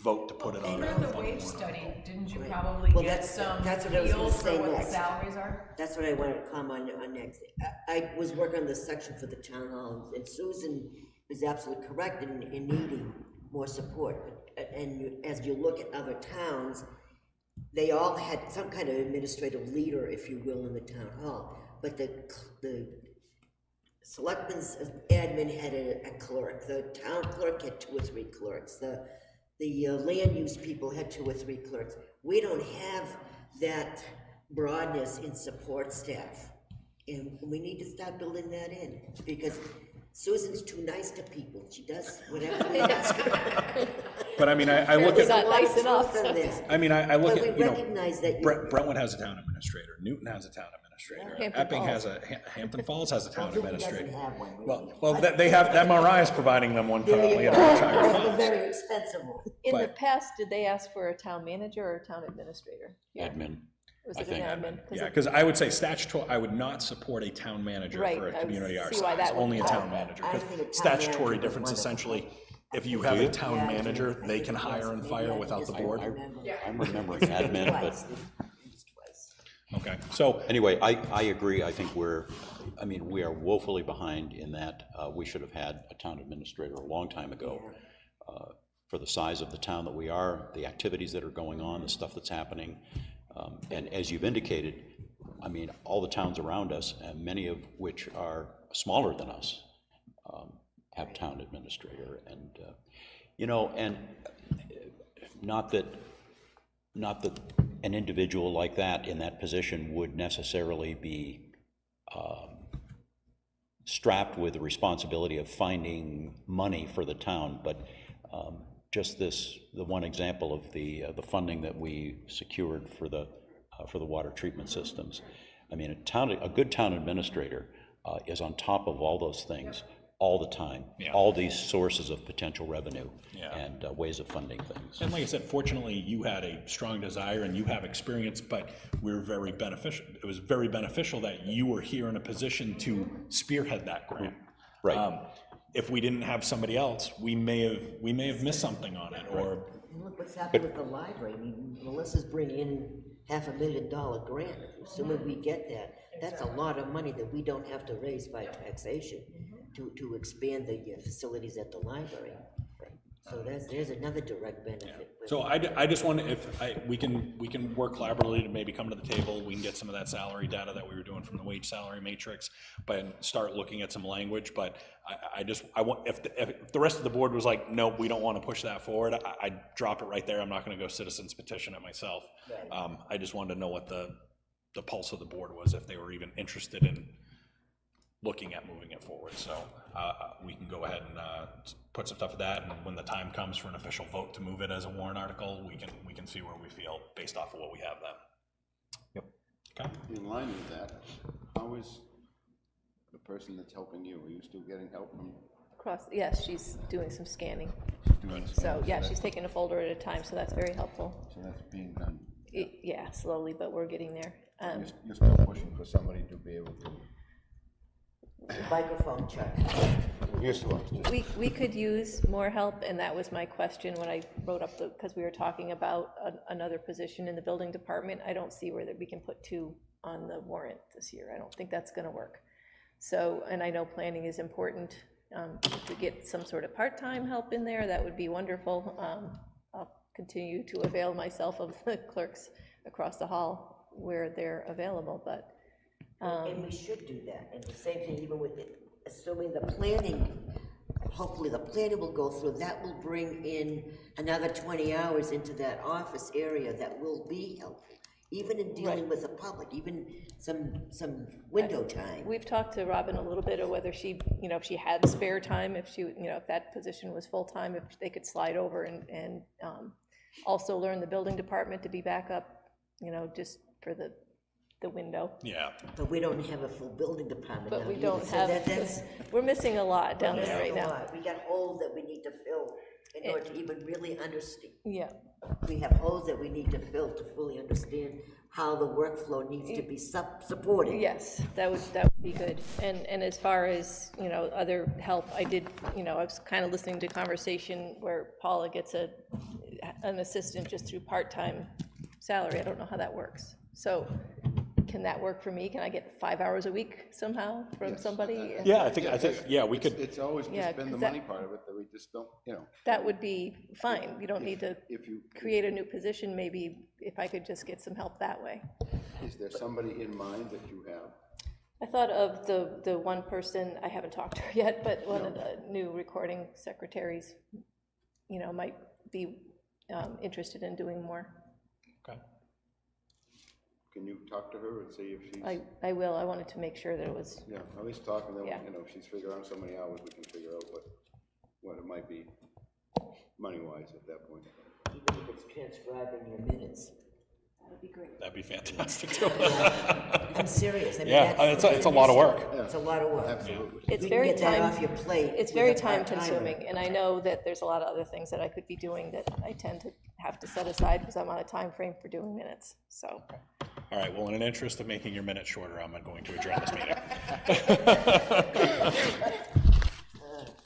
vote to put it on. During the wage study, didn't you probably get some that's what I was gonna feels say for what next. the salaries are? That's what I wanted to comment on next. I was working on this section for the town hall, and Susan is absolutely correct in needing more support. And as you look at other towns, they all had some kind of administrative leader, if you will, in the town hall. But the selectmen's admin had a clerk, the town clerk had 2 or 3 clerks, the land use people had 2 or 3 clerks. We don't have that broadness in support staff, and we need to start building that in, because Susan's too nice to people. She does whatever they ask her. But I mean, I look at. Not nice enough. I mean, I look But at, we you know, recognize that Brentwood has a town administrator, Newton has a town administrator, Hampton Epping Falls. has Hampton Falls has a town Newton doesn't administrator. have one, really. Well, they have, MRI is providing them one currently at a entire That's a cost. very expensive one. In the But- past, did they ask for a town manager or a town administrator? Admin. Was I it think. an admin? 'Cause Yeah, it- because I would say statutory, I would not support a town manager Right, for a I would community our see why size, that would only a be- town manager. I Because think a town statutory manager was difference, wonderful. essentially, if you have a town manager, they can hire and fire without the board. I'm remembering admin, but Okay, so, anyway, I agree. I think we are woefully behind in that we should have had a town administrator a long time ago. For the size of the town that we are, the activities that are going on, the stuff that's happening. And as you've indicated, I mean, all the towns around us, and many of which are smaller than us, have town administrator. And, you know, and not that an individual like that in that position would necessarily be strapped with the responsibility of finding money for the town, but just the one example of the funding that we secured for the water treatment systems. I mean, a good town administrator is on top of all those things all the time, all these sources of potential revenue and ways of funding things. and like I said, fortunately, you had a strong desire and you have experience, but we were very beneficial. It was very beneficial that you were here in a position to spearhead that grant. Right. If we didn't have somebody else, we may have missed something on it, or. And look what's happened with the library. I mean, Melissa's bringing in $500,000 grant. Assuming we get that, that's a lot of money that we don't have to raise by taxation to expand the facilities at the library. So there's another direct benefit. So I just wonder if we can work collaboratively to maybe come to the table, we can get some of that salary data that we were doing from the wage salary matrix, but start looking at some language, but I want, if the rest of the board was like, no, we don't want to push that forward, I'd drop it right there. I'm not going to go citizens petition it myself. I just wanted to know what the pulse of the board was, if they were even interested in looking at moving it forward. So we can go ahead and put some stuff of that, and when the time comes for an official vote to move it as a warrant article, we can see where we feel based off of what we have then. Yep. Okay. In line with that, how is the person that's helping you? Are you still getting help from? Yes, she's doing some scanning. Doing So, scans, yeah, so she's taking a folder at a time, so that's very helpful. So that's being done. Yeah, slowly, but we're getting there. You're still pushing for somebody to be able to Microphone check. Used to us. We could use more help, and that was my question when I wrote up because we were talking about another position in the building department. I don't see where that we can put 2 on the warrant this year. I don't think that's gonna work. So, and I know planning is important. If we get some sort of part-time help in there, that would be wonderful. I'll continue to avail myself of the clerks across the hall where they're available, but. And we should do that, and the same thing even with it, assuming the planning, hopefully the planning will go through, that will bring in another 20 hours into that office area that will be helpful, even in dealing with the public, even some window time. We've talked to Robin a little bit of whether she, if she had spare time, if she, if that position was full-time, if they could slide over and also learn the building department to be back up, just for the window. Yeah. But we don't have a full building department now. But we either, don't so have, we're missing a lot down there right now. We got holes that we need to fill in order to even really understand. Yeah. We have holes that we need to fill to fully understand how the workflow needs to be supported. Yes, that would be good. And as far as, other help, I did, I was kind of listening to conversation where Paula gets an assistant just through part-time salary. I don't know how that works. So can that work for me? Can I get 5 hours a week somehow from somebody? Yeah, I think, yeah, we could. It's always just been the money part of it that we just don't, That would be fine. You don't need to create a new position. Maybe if I could just get some help that way. Is there somebody in mind that you have? I thought of the one person, I haven't talked to her yet, but one of the new recording secretaries, might be interested in doing more. Okay. Can you talk to her and see if she's? I will. I wanted to make sure that it was. Yeah, at least talk, and then, Yeah. if she's figuring out so many hours, we can figure out what it might be money-wise at that point. Even if it's transcribing your minutes. That'd be great. That'd be fantastic too. I'm serious. I mean, Yeah, it's a lot of work. It's a lot of work. Absolutely. It's We very can get that time. off your plate. It's with very a part-timer. time-consuming, and I know that there's a lot of other things that I could be doing that I tend to have to set aside because I'm on a time frame for doing minutes. So. All right, well, in an interest of making your minutes shorter, I'm going to adjourn this meeting.